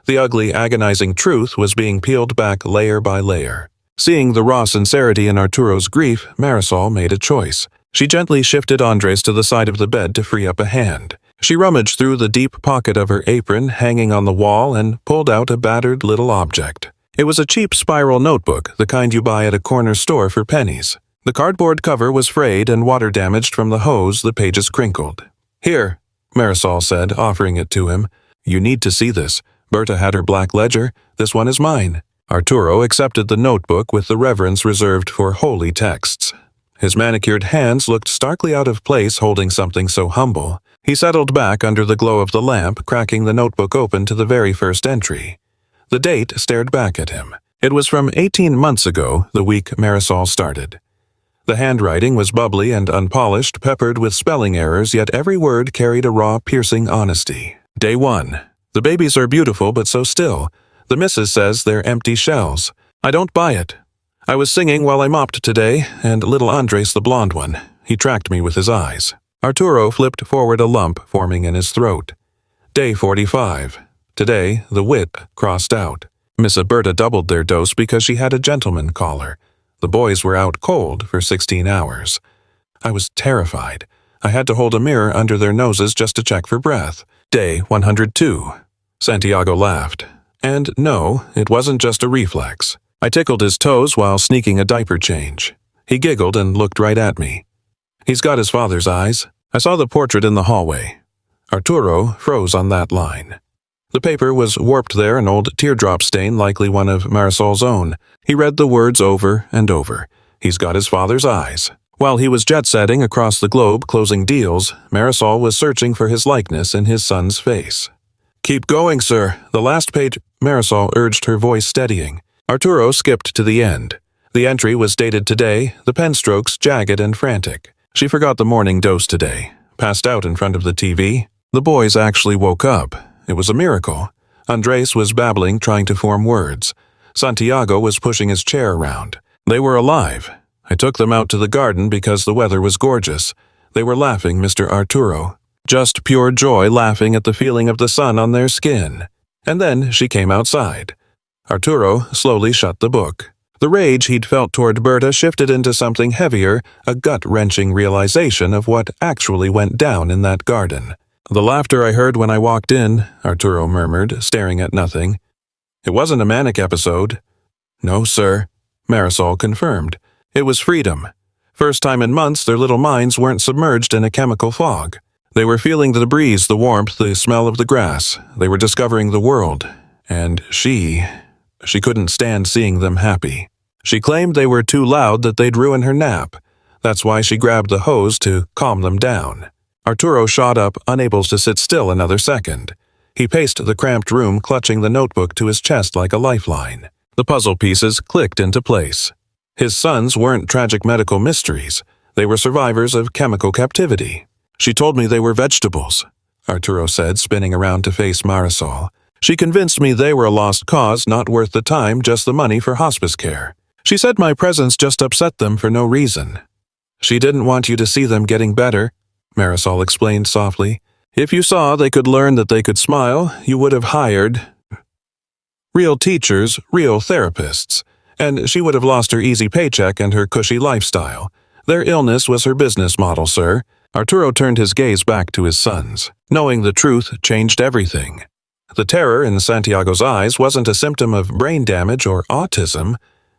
A: The ugly, agonizing truth was being peeled back layer by layer. Seeing the raw sincerity in Arturo's grief, Marisol made a choice. She gently shifted Andres to the side of the bed to free up a hand. She rummaged through the deep pocket of her apron hanging on the wall and pulled out a battered little object. It was a cheap spiral notebook, the kind you buy at a corner store for pennies. The cardboard cover was frayed and water-damaged from the hose, the pages crinkled. Here, Marisol said, offering it to him. You need to see this. Berta had her black ledger. This one is mine. Arturo accepted the notebook with the reverence reserved for holy texts. His manicured hands looked starkly out of place holding something so humble. He settled back under the glow of the lamp, cracking the notebook open to the very first entry. The date stared back at him. It was from 18 months ago, the week Marisol started. The handwriting was bubbly and unpolished, peppered with spelling errors, yet every word carried a raw, piercing honesty. Day 1. The babies are beautiful, but so still. The missus says they're empty shells. I don't buy it. I was singing while I mopped today, and little Andres, the blonde one, he tracked me with his eyes. Arturo flipped forward, a lump forming in his throat. Day 45. Today, the wit crossed out. Miss Berta doubled their dose because she had a gentleman caller. The boys were out cold for 16 hours. I was terrified. I had to hold a mirror under their noses just to check for breath. Day 102. Santiago laughed. And no, it wasn't just a reflex. I tickled his toes while sneaking a diaper change. He giggled and looked right at me. He's got his father's eyes. I saw the portrait in the hallway. Arturo froze on that line. The paper was warped there, an old teardrop stain, likely one of Marisol's own. He read the words over and over. He's got his father's eyes. While he was jet-setting across the globe closing deals, Marisol was searching for his likeness in his son's face. Keep going, sir. The last page, Marisol urged, her voice steadying. Arturo skipped to the end. The entry was dated today, the pen strokes jagged and frantic. She forgot the morning dose today. Passed out in front of the TV. The boys actually woke up. It was a miracle. Andres was babbling, trying to form words. Santiago was pushing his chair around. They were alive. I took them out to the garden because the weather was gorgeous. They were laughing, Mr. Arturo. Just pure joy, laughing at the feeling of the sun on their skin. And then she came outside. Arturo slowly shut the book. The rage he'd felt toward Berta shifted into something heavier, a gut-wrenching realization of what actually went down in that garden. The laughter I heard when I walked in, Arturo murmured, staring at nothing. It wasn't a manic episode. No, sir, Marisol confirmed. It was freedom. First time in months their little minds weren't submerged in a chemical fog. They were feeling the breeze, the warmth, the smell of the grass. They were discovering the world. And she couldn't stand seeing them happy. She claimed they were too loud, that they'd ruin her nap. That's why she grabbed the hose to calm them down. Arturo shot up, unable to sit still another second. He paced the cramped room, clutching the notebook to his chest like a lifeline. The puzzle pieces clicked into place. His sons weren't tragic medical mysteries. They were survivors of chemical captivity. She told me they were vegetables, Arturo said, spinning around to face Marisol. She convinced me they were a lost cause, not worth the time, just the money for hospice care. She said my presence just upset them for no reason. She didn't want you to see them getting better, Marisol explained softly. If you saw they could learn that they could smile, you would have hired. Real teachers, real therapists. And she would have lost her easy paycheck and her cushy lifestyle. Their illness was her business model, sir. Arturo turned his gaze back to his sons. Knowing the truth changed everything. The terror in Santiago's eyes wasn't a symptom of brain damage or autism.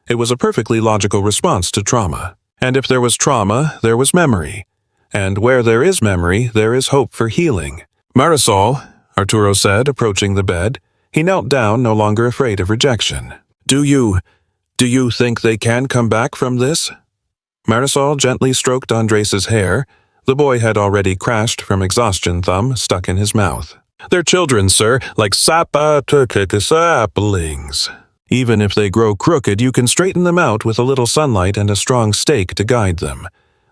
A: It was a perfectly logical response to trauma. And if there was trauma, there was memory. And where there is memory, there is hope for healing. Marisol, Arturo said, approaching the bed. He knelt down, no longer afraid of rejection. Do you think they can come back from this? Marisol gently stroked Andres' hair. The boy had already crashed from exhaustion, thumb stuck in his mouth. They're children, sir, like saplings. Even if they grow crooked, you can straighten them out with a little sunlight and a strong stake to guide them.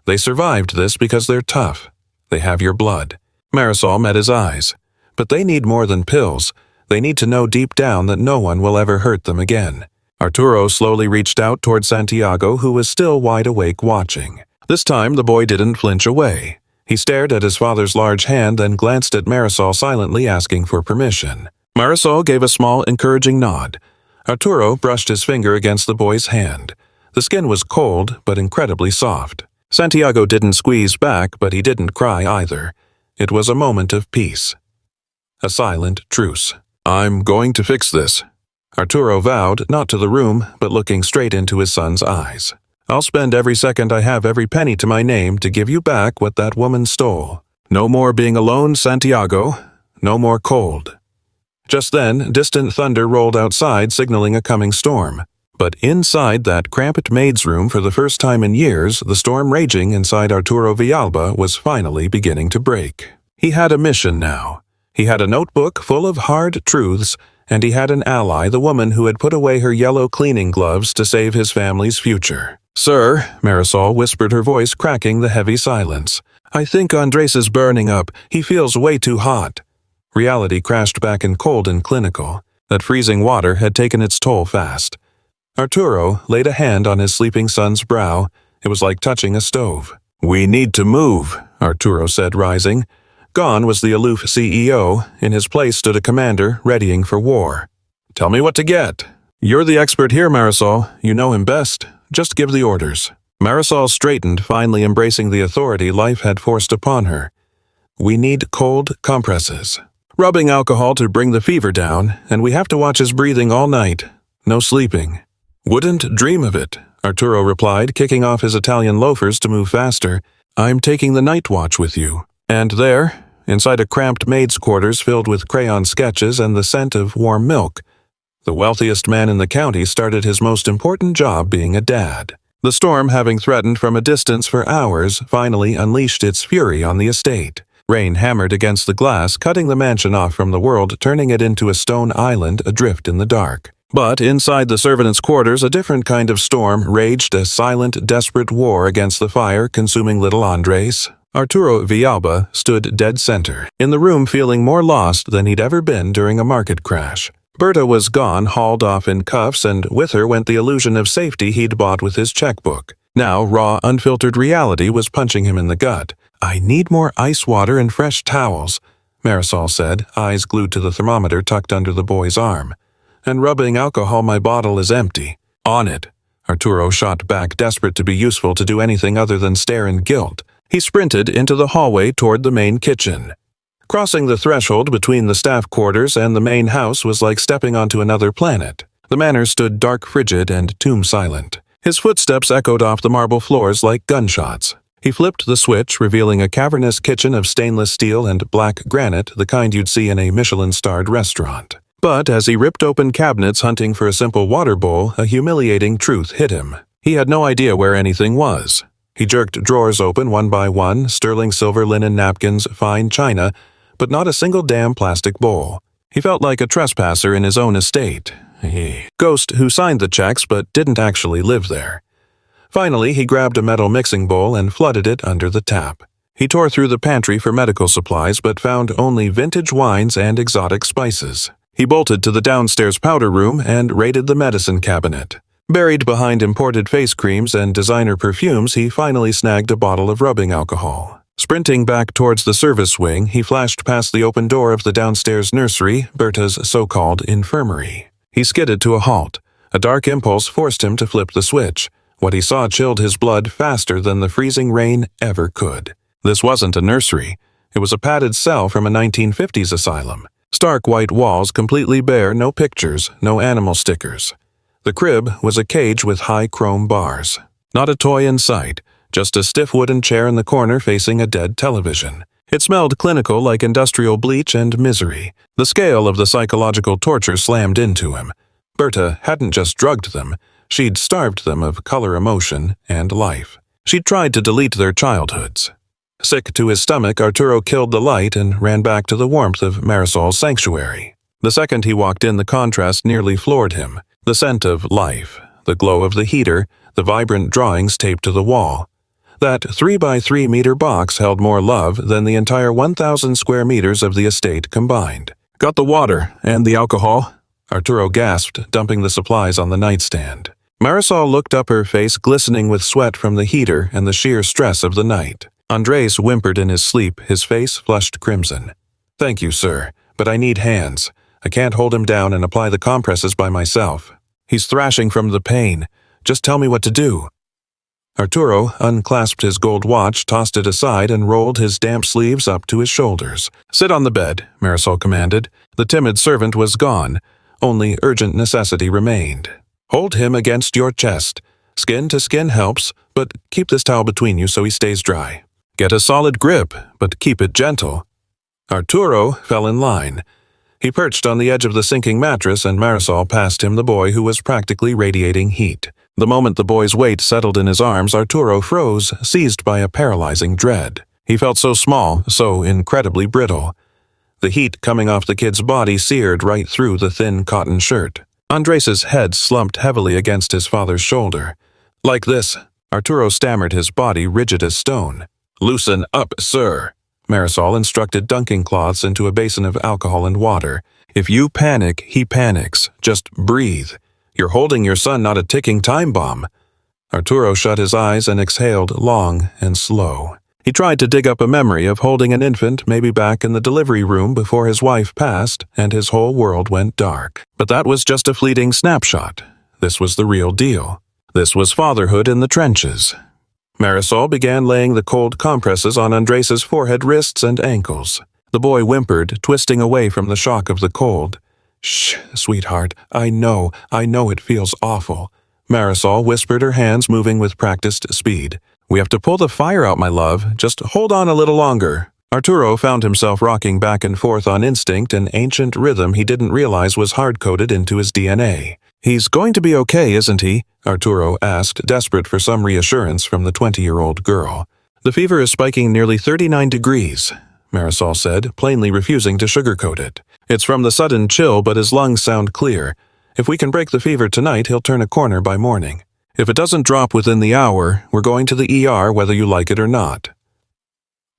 A: They survived this because they're tough. They have your blood. Marisol met his eyes. But they need more than pills. They need to know deep down that no one will ever hurt them again. Arturo slowly reached out toward Santiago, who was still wide awake watching. This time the boy didn't flinch away. He stared at his father's large hand, then glanced at Marisol silently asking for permission. Marisol gave a small, encouraging nod. Arturo brushed his finger against the boy's hand. The skin was cold, but incredibly soft. Santiago didn't squeeze back, but he didn't cry either. It was a moment of peace. A silent truce. I'm going to fix this. Arturo vowed, not to the room, but looking straight into his son's eyes. I'll spend every second I have, every penny to my name, to give you back what that woman stole. No more being alone, Santiago. No more cold. Just then, distant thunder rolled outside, signaling a coming storm. But inside that cramped maid's room, for the first time in years, the storm raging inside Arturo Villalba was finally beginning to break. He had a mission now. He had a notebook full of hard truths, and he had an ally, the woman who had put away her yellow cleaning gloves to save his family's future. Sir, Marisol whispered, her voice cracking the heavy silence. I think Andres is burning up. He feels way too hot. Reality crashed back in cold and clinical. That freezing water had taken its toll fast. Arturo laid a hand on his sleeping son's brow. It was like touching a stove. We need to move, Arturo said, rising. Gone was the aloof CEO. In his place stood a commander, readying for war. Tell me what to get. You're the expert here, Marisol. You know him best. Just give the orders. Marisol straightened, finally embracing the authority life had forced upon her. We need cold compresses. Rubbing alcohol to bring the fever down, and we have to watch his breathing all night. No sleeping. Wouldn't dream of it, Arturo replied, kicking off his Italian loafers to move faster. I'm taking the night watch with you. And there, inside a cramped maid's quarters filled with crayon sketches and the scent of warm milk, the wealthiest man in the county started his most important job, being a dad. The storm, having threatened from a distance for hours, finally unleashed its fury on the estate. Rain hammered against the glass, cutting the mansion off from the world, turning it into a stone island adrift in the dark. But inside the servants' quarters, a different kind of storm raged, a silent, desperate war against the fire consuming little Andres. Arturo Villalba stood dead center, in the room feeling more lost than he'd ever been during a market crash. Berta was gone, hauled off in cuffs, and with her went the illusion of safety he'd bought with his checkbook. Now, raw, unfiltered reality was punching him in the gut. I need more ice water and fresh towels, Marisol said, eyes glued to the thermometer tucked under the boy's arm. And rubbing alcohol, my bottle is empty. On it. Arturo shot back, desperate to be useful, to do anything other than stare in guilt. He sprinted into the hallway toward the main kitchen. Crossing the threshold between the staff quarters and the main house was like stepping onto another planet. The manor stood dark, frigid, and tomb-silent. His footsteps echoed off the marble floors like gunshots. He flipped the switch, revealing a cavernous kitchen of stainless steel and black granite, the kind you'd see in a Michelin-starred restaurant. But as he ripped open cabinets hunting for a simple water bowl, a humiliating truth hit him. He had no idea where anything was. He jerked drawers open one by one, sterling silver linen napkins, fine china, but not a single damn plastic bowl. He felt like a trespasser in his own estate. A ghost who signed the checks but didn't actually live there. Finally, he grabbed a metal mixing bowl and flooded it under the tap. He tore through the pantry for medical supplies but found only vintage wines and exotic spices. He bolted to the downstairs powder room and raided the medicine cabinet. Buried behind imported face creams and designer perfumes, he finally snagged a bottle of rubbing alcohol. Sprinting back towards the service wing, he flashed past the open door of the downstairs nursery, Berta's so-called infirmary. He skidded to a halt. A dark impulse forced him to flip the switch. What he saw chilled his blood faster than the freezing rain ever could. This wasn't a nursery. It was a padded cell from a 1950s asylum. Stark white walls, completely bare, no pictures, no animal stickers. The crib was a cage with high chrome bars. Not a toy in sight, just a stiff wooden chair in the corner facing a dead television. It smelled clinical, like industrial bleach and misery. The scale of the psychological torture slammed into him. Berta hadn't just drugged them, she'd starved them of color, emotion, and life. She'd tried to delete their childhoods. Sick to his stomach, Arturo killed the light and ran back to the warmth of Marisol's sanctuary. The second he walked in, the contrast nearly floored him. The scent of life, the glow of the heater, the vibrant drawings taped to the wall. That 3x3 meter box held more love than the entire 1,000 square meters of the estate combined. "Got the water and the alcohol?" Arturo gasped, dumping the supplies on the nightstand. Marisol looked up, her face glistening with sweat from the heater and the sheer stress of the night. Andres whimpered in his sleep, his face flushed crimson. "Thank you, sir, but I need hands. I can't hold him down and apply the compresses by myself. He's thrashing from the pain. Just tell me what to do." Arturo unclasped his gold watch, tossed it aside, and rolled his damp sleeves up to his shoulders. "Sit on the bed," Marisol commanded. The timid servant was gone. Only urgent necessity remained. "Hold him against your chest. Skin to skin helps, but keep this towel between you so he stays dry. Get a solid grip, but keep it gentle." Arturo fell in line. He perched on the edge of the sinking mattress, and Marisol passed him the boy who was practically radiating heat. The moment the boy's weight settled in his arms, Arturo froze, seized by a paralyzing dread. He felt so small, so incredibly brittle. The heat coming off the kid's body seared right through the thin cotton shirt. Andres's head slumped heavily against his father's shoulder. "Like this," Arturo stammered, his body rigid as stone. "Loosen up, sir," Marisol instructed, dunking cloths into a basin of alcohol and water. "If you panic, he panics. Just breathe. You're holding your son, not a ticking time bomb." Arturo shut his eyes and exhaled long and slow. He tried to dig up a memory of holding an infant, maybe back in the delivery room before his wife passed and his whole world went dark. But that was just a fleeting snapshot. This was the real deal. This was fatherhood in the trenches. Marisol began laying the cold compresses on Andres's forehead, wrists, and ankles. The boy whimpered, twisting away from the shock of the cold. "Shh, sweetheart, I know it feels awful." Marisol whispered, her hands moving with practiced speed. "We have to pull the fire out, my love. Just hold on a little longer." Arturo found himself rocking back and forth on instinct, an ancient rhythm he didn't realize was hard-coded into his DNA. "He's going to be okay, isn't he?" Arturo asked, desperate for some reassurance from the 20-year-old girl. "The fever is spiking nearly 39 degrees, Marisol said, plainly refusing to sugarcoat it. "It's from the sudden chill, but his lungs sound clear. If we can break the fever tonight, he'll turn a corner by morning. If it doesn't drop within the hour, we're going to the ER whether you like it or not."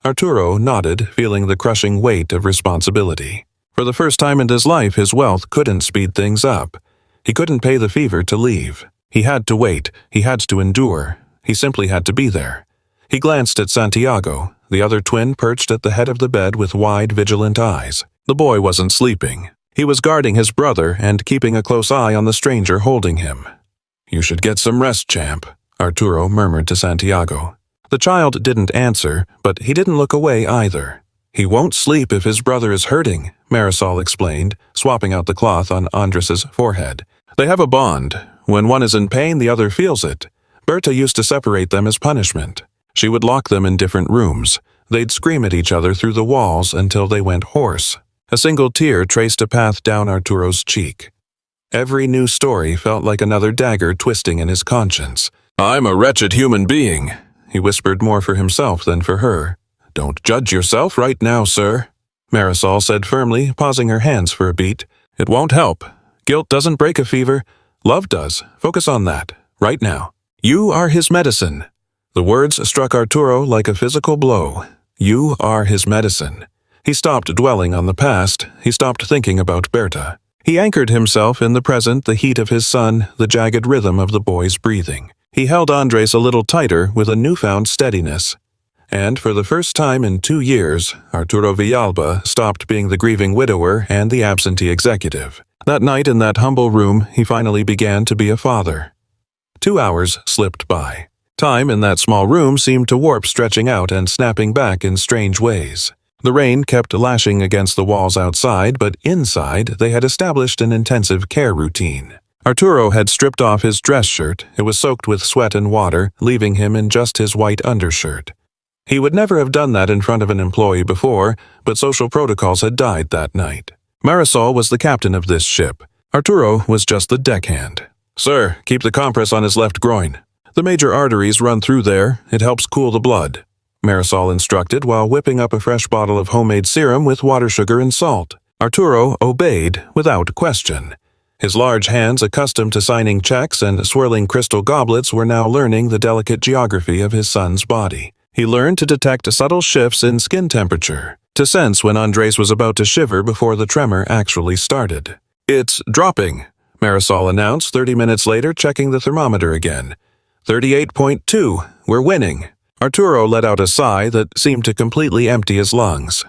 A: Arturo nodded, feeling the crushing weight of responsibility. For the first time in his life, his wealth couldn't speed things up. He couldn't pay the fever to leave. He had to wait. He had to endure. He simply had to be there. He glanced at Santiago, the other twin perched at the head of the bed with wide, vigilant eyes. The boy wasn't sleeping. He was guarding his brother and keeping a close eye on the stranger holding him. "You should get some rest, champ," Arturo murmured to Santiago. The child didn't answer, but he didn't look away either. "He won't sleep if his brother is hurting," Marisol explained, swapping out the cloth on Andres's forehead. "They have a bond. When one is in pain, the other feels it. Berta used to separate them as punishment. She would lock them in different rooms. They'd scream at each other through the walls until they went hoarse." A single tear traced a path down Arturo's cheek. Every new story felt like another dagger twisting in his conscience. "I'm a wretched human being," he whispered, more for himself than for her. "Don't judge yourself right now, sir," Marisol said firmly, pausing her hands for a beat. "It won't help. Guilt doesn't break a fever. Love does. Focus on that, right now. You are his medicine." The words struck Arturo like a physical blow. You are his medicine. He stopped dwelling on the past. He stopped thinking about Berta. He anchored himself in the present, the heat of his son, the jagged rhythm of the boy's breathing. He held Andres a little tighter with a newfound steadiness. And for the first time in 2 years, Arturo Villalba stopped being the grieving widower and the absentee executive. That night in that humble room, he finally began to be a father. 2 hours slipped by. Time in that small room seemed to warp, stretching out and snapping back in strange ways. The rain kept lashing against the walls outside, but inside they had established an intensive care routine. Arturo had stripped off his dress shirt. It was soaked with sweat and water, leaving him in just his white undershirt. He would never have done that in front of an employee before, but social protocols had died that night. Marisol was the captain of this ship. Arturo was just the deckhand. "Sir, keep the compress on his left groin. The major arteries run through there. It helps cool the blood," Marisol instructed while whipping up a fresh bottle of homemade serum with water, sugar, and salt. Arturo obeyed without question. His large hands, accustomed to signing checks and swirling crystal goblets, were now learning the delicate geography of his son's body. He learned to detect subtle shifts in skin temperature, to sense when Andres was about to shiver before the tremor actually started. "It's dropping," Marisol announced 30 minutes later, checking the thermometer again. 38.2. We're winning." Arturo let out a sigh that seemed to completely empty his lungs.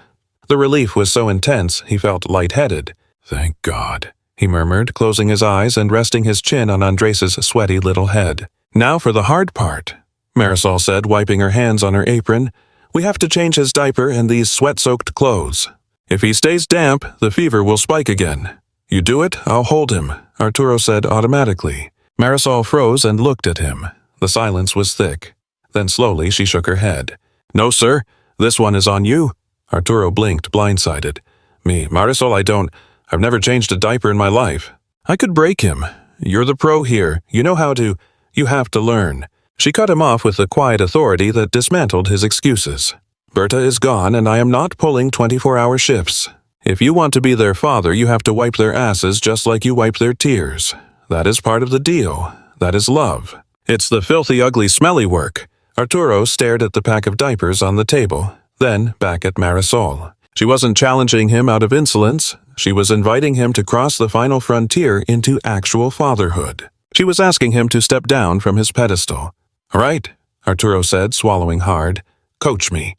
A: The relief was so intense he felt lightheaded. "Thank God," he murmured, closing his eyes and resting his chin on Andres's sweaty little head. "Now for the hard part," Marisol said, wiping her hands on her apron. "We have to change his diaper and these sweat-soaked clothes. If he stays damp, the fever will spike again." "You do it, I'll hold him," Arturo said automatically. Marisol froze and looked at him. The silence was thick. Then slowly she shook her head. "No, sir. This one is on you." Arturo blinked, blindsided. "Me, Marisol, I've never changed a diaper in my life." "I could break him. You're the pro here. You know how to. You have to learn." She cut him off with the quiet authority that dismantled his excuses. "Berta is gone, and I am not pulling 24-hour shifts. If you want to be their father, you have to wipe their asses just like you wipe their tears. That is part of the deal. That is love. It's the filthy, ugly, smelly work." Arturo stared at the pack of diapers on the table, then back at Marisol. She wasn't challenging him out of insolence. She was inviting him to cross the final frontier into actual fatherhood. She was asking him to step down from his pedestal. "All right," Arturo said, swallowing hard. "Coach me."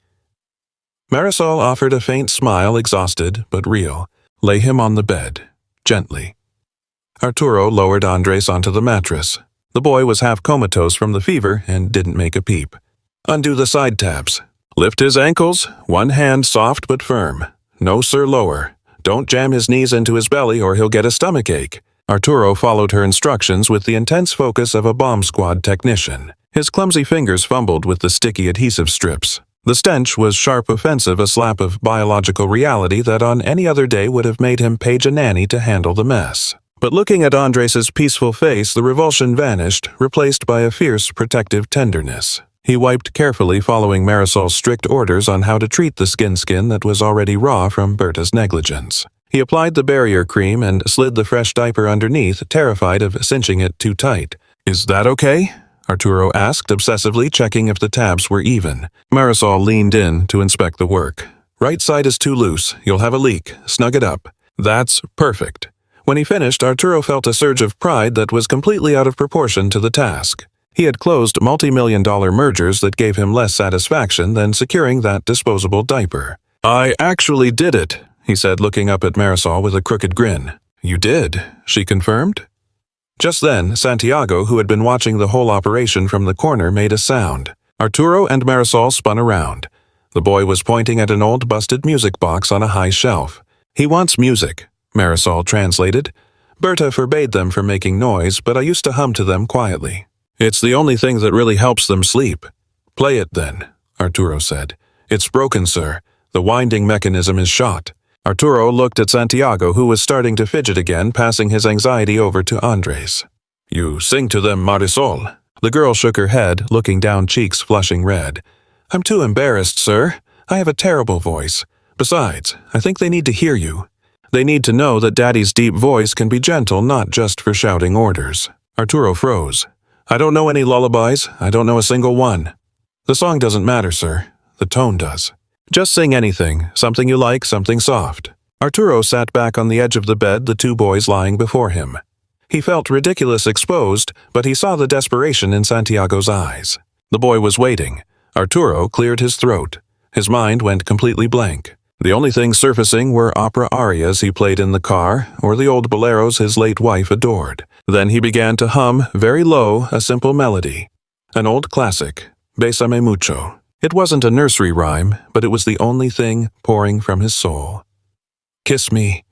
A: Marisol offered a faint smile, exhausted but real. "Lay him on the bed, gently." Arturo lowered Andres onto the mattress. The boy was half comatose from the fever and didn't make a peep. "Undo the side tabs. Lift his ankles, one hand soft but firm. No, sir, lower. Don't jam his knees into his belly or he'll get a stomachache." Arturo followed her instructions with the intense focus of a bomb squad technician. His clumsy fingers fumbled with the sticky adhesive strips. The stench was sharp, offensive, a slap of biological reality that on any other day would have made him page a nanny to handle the mess. But looking at Andres's peaceful face, the revulsion vanished, replaced by a fierce, protective tenderness. He wiped carefully, following Marisol's strict orders on how to treat the skin that was already raw from Berta's negligence. He applied the barrier cream and slid the fresh diaper underneath, terrified of cinching it too tight. "Is that okay?" Arturo asked, obsessively checking if the tabs were even. Marisol leaned in to inspect the work. "Right side is too loose. You'll have a leak. Snug it up." "That's perfect." When he finished, Arturo felt a surge of pride that was completely out of proportion to the task. He had closed multi-million-dollar mergers that gave him less satisfaction than securing that disposable diaper. "I actually did it," he said, looking up at Marisol with a crooked grin. "You did," she confirmed. Just then, Santiago, who had been watching the whole operation from the corner, made a sound. Arturo and Marisol spun around. The boy was pointing at an old busted music box on a high shelf. "He wants music," Marisol translated. "Berta forbade them from making noise, but I used to hum to them quietly. It's the only thing that really helps them sleep." "Play it then," Arturo said. "It's broken, sir. The winding mechanism is shot." Arturo looked at Santiago, who was starting to fidget again, passing his anxiety over to Andres. "You sing to them, Marisol." The girl shook her head, looking down, cheeks flushing red. "I'm too embarrassed, sir. I have a terrible voice. Besides, I think they need to hear you. They need to know that Daddy's deep voice can be gentle, not just for shouting orders." Arturo froze. "I don't know any lullabies. I don't know a single one." "The song doesn't matter, sir. The tone does. Just sing anything, something you like, something soft." Arturo sat back on the edge of the bed, the two boys lying before him. He felt ridiculous exposed, but he saw the desperation in Santiago's eyes. The boy was waiting. Arturo cleared his throat. His mind went completely blank. The only things surfacing were opera arias he played in the car or the old boleros his late wife adored. Then he began to hum, very low, a simple melody. An old classic, Bésame mucho. It wasn't a nursery rhyme, but it was the only thing pouring from his soul. Kiss me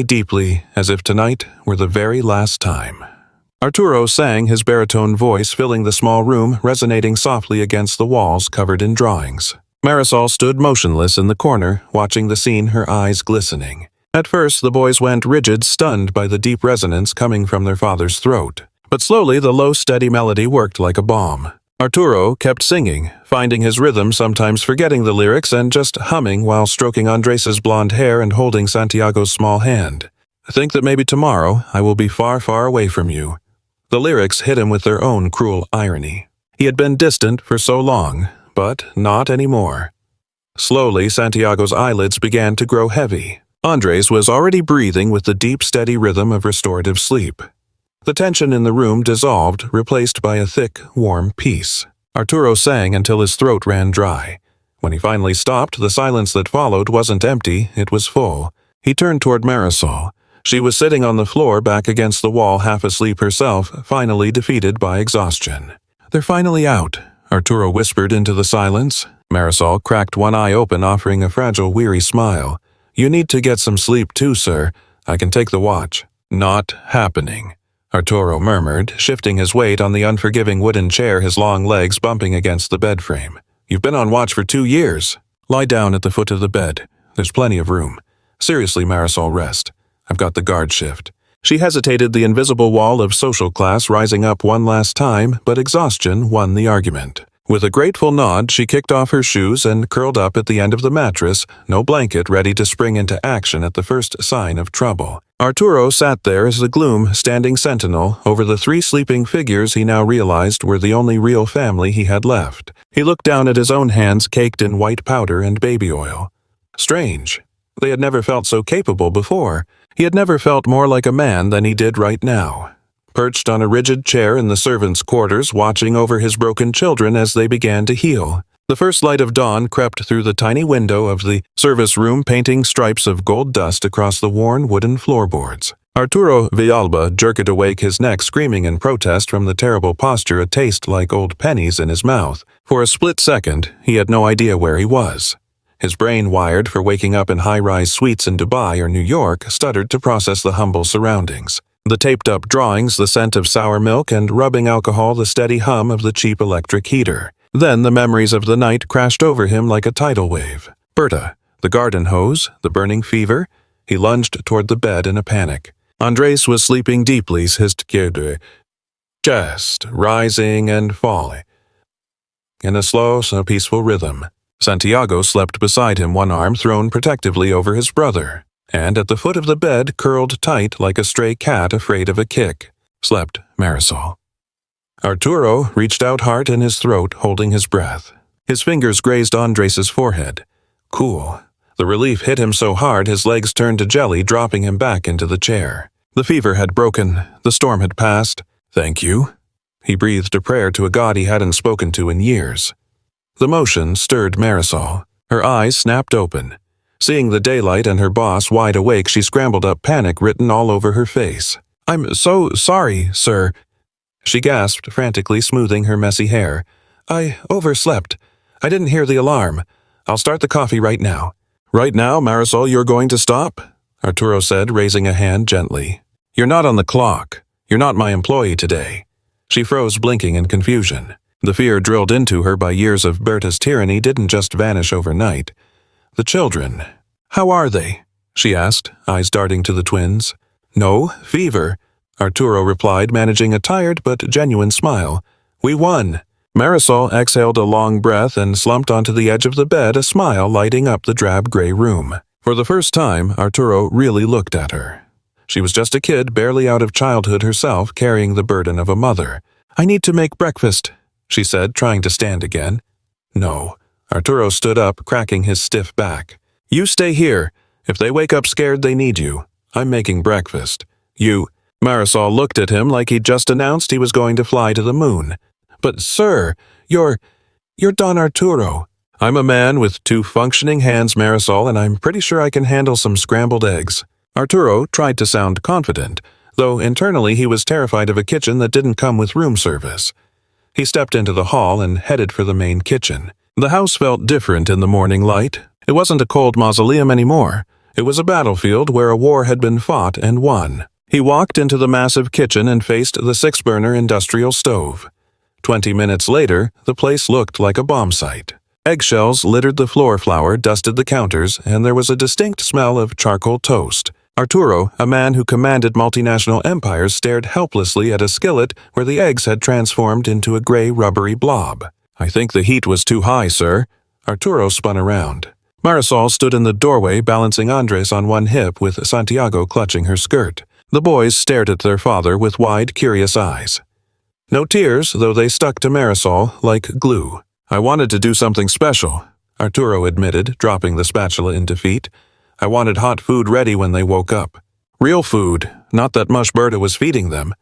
A: deeply, as if tonight were the very last time. Arturo sang, his baritone voice filling the small room, resonating softly against the walls covered in drawings. Marisol stood motionless in the corner, watching the scene, her eyes glistening. At first, the boys went rigid, stunned by the deep resonance coming from their father's throat. But slowly, the low, steady melody worked like a balm. Arturo kept singing, finding his rhythm, sometimes forgetting the lyrics and just humming while stroking Andres' blonde hair and holding Santiago's small hand. I think that maybe tomorrow I will be far, far away from you. The lyrics hit him with their own cruel irony. He had been distant for so long, but not anymore. Slowly, Santiago's eyelids began to grow heavy. Andres was already breathing with the deep, steady rhythm of restorative sleep. The tension in the room dissolved, replaced by a thick, warm peace. Arturo sang until his throat ran dry. When he finally stopped, the silence that followed wasn't empty, it was full. He turned toward Marisol. She was sitting on the floor, back against the wall, half asleep herself, finally defeated by exhaustion. "They're finally out," Arturo whispered into the silence. Marisol cracked one eye open, offering a fragile, weary smile. "You need to get some sleep too, sir. I can take the watch." "Not happening," Arturo murmured, shifting his weight on the unforgiving wooden chair, his long legs bumping against the bed frame. "You've been on watch for 2 years. Lie down at the foot of the bed. There's plenty of room. Seriously, Marisol, rest. I've got the guard shift." She hesitated, the invisible wall of social class rising up one last time, but exhaustion won the argument. With a grateful nod, she kicked off her shoes and curled up at the end of the mattress, no blanket, ready to spring into action at the first sign of trouble. Arturo sat there as the gloom, standing sentinel over the 3 sleeping figures he now realized were the only real family he had left. He looked down at his own hands caked in white powder and baby oil. Strange. They had never felt so capable before. He had never felt more like a man than he did right now. Perched on a rigid chair in the servants' quarters, watching over his broken children as they began to heal. The first light of dawn crept through the tiny window of the service room, painting stripes of gold dust across the worn wooden floorboards. Arturo Villalba jerked awake, his neck screaming in protest from the terrible posture, a taste like old pennies in his mouth. For a split second, he had no idea where he was. His brain, wired for waking up in high-rise suites in Dubai or New York, stuttered to process the humble surroundings. The taped-up drawings, the scent of sour milk and rubbing alcohol, the steady hum of the cheap electric heater. Then the memories of the night crashed over him like a tidal wave. Berta, the garden hose, the burning fever. He lunged toward the bed in a panic. Andres was sleeping deeply, his chest rising and falling in a slow, peaceful rhythm. Santiago slept beside him, one arm thrown protectively over his brother, and at the foot of the bed, curled tight like a stray cat afraid of a kick, slept Marisol. Arturo reached out, heart in his throat, holding his breath. His fingers grazed Andres' forehead. Cool. The relief hit him so hard his legs turned to jelly, dropping him back into the chair. The fever had broken. The storm had passed. "Thank you." He breathed a prayer to a god he hadn't spoken to in years. The motion stirred Marisol. Her eyes snapped open. Seeing the daylight and her boss wide awake, she scrambled up, panic written all over her face. "I'm so sorry, sir," she gasped, frantically smoothing her messy hair. "I overslept. I didn't hear the alarm. I'll start the coffee right now." "Right now, Marisol, you're going to stop?" Arturo said, raising a hand gently. "You're not on the clock. You're not my employee today." She froze, blinking in confusion. The fear drilled into her by years of Berta's tyranny didn't just vanish overnight. "The children. How are they?" she asked, eyes darting to the twins. "No, fever," Arturo replied, managing a tired but genuine smile. "We won." Marisol exhaled a long breath and slumped onto the edge of the bed, a smile lighting up the drab gray room. For the first time, Arturo really looked at her. She was just a kid, barely out of childhood herself, carrying the burden of a mother. "I need to make breakfast," she said, trying to stand again. "No." Arturo stood up, cracking his stiff back. "You stay here. If they wake up scared, they need you. I'm making breakfast. You—" Marisol looked at him like he'd just announced he was going to fly to the moon. "But, sir, you're Don Arturo." I'm a man with 2 functioning hands, Marisol, and I'm pretty sure I can handle some scrambled eggs. Arturo tried to sound confident, though internally he was terrified of a kitchen that didn't come with room service. He stepped into the hall and headed for the main kitchen. The house felt different in the morning light. It wasn't a cold mausoleum anymore. It was a battlefield where a war had been fought and won. He walked into the massive kitchen and faced the 6-burner industrial stove. 20 minutes later, the place looked like a bomb site. Eggshells littered the floor dusted the counters, and there was a distinct smell of charcoal toast. Arturo, a man who commanded multinational empires, stared helplessly at a skillet where the eggs had transformed into a gray, rubbery blob. I think the heat was too high, sir. Arturo spun around. Marisol stood in the doorway, balancing Andres on one hip with Santiago clutching her skirt. The boys stared at their father with wide, curious eyes. No tears, though they stuck to Marisol like glue. I wanted to do something special, Arturo admitted, dropping the spatula in defeat. I wanted hot food ready when they woke up. Real food, not that mush Berta was feeding them.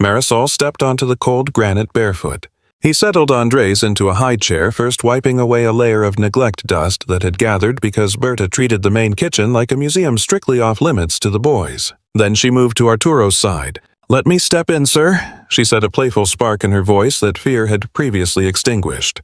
A: Marisol stepped onto the cold granite barefoot. He settled Andres into a high chair, first wiping away a layer of neglect dust that had gathered because Berta treated the main kitchen like a museum strictly off-limits to the boys. Then she moved to Arturo's side. "Let me step in, sir," she said, a playful spark in her voice that fear had previously extinguished.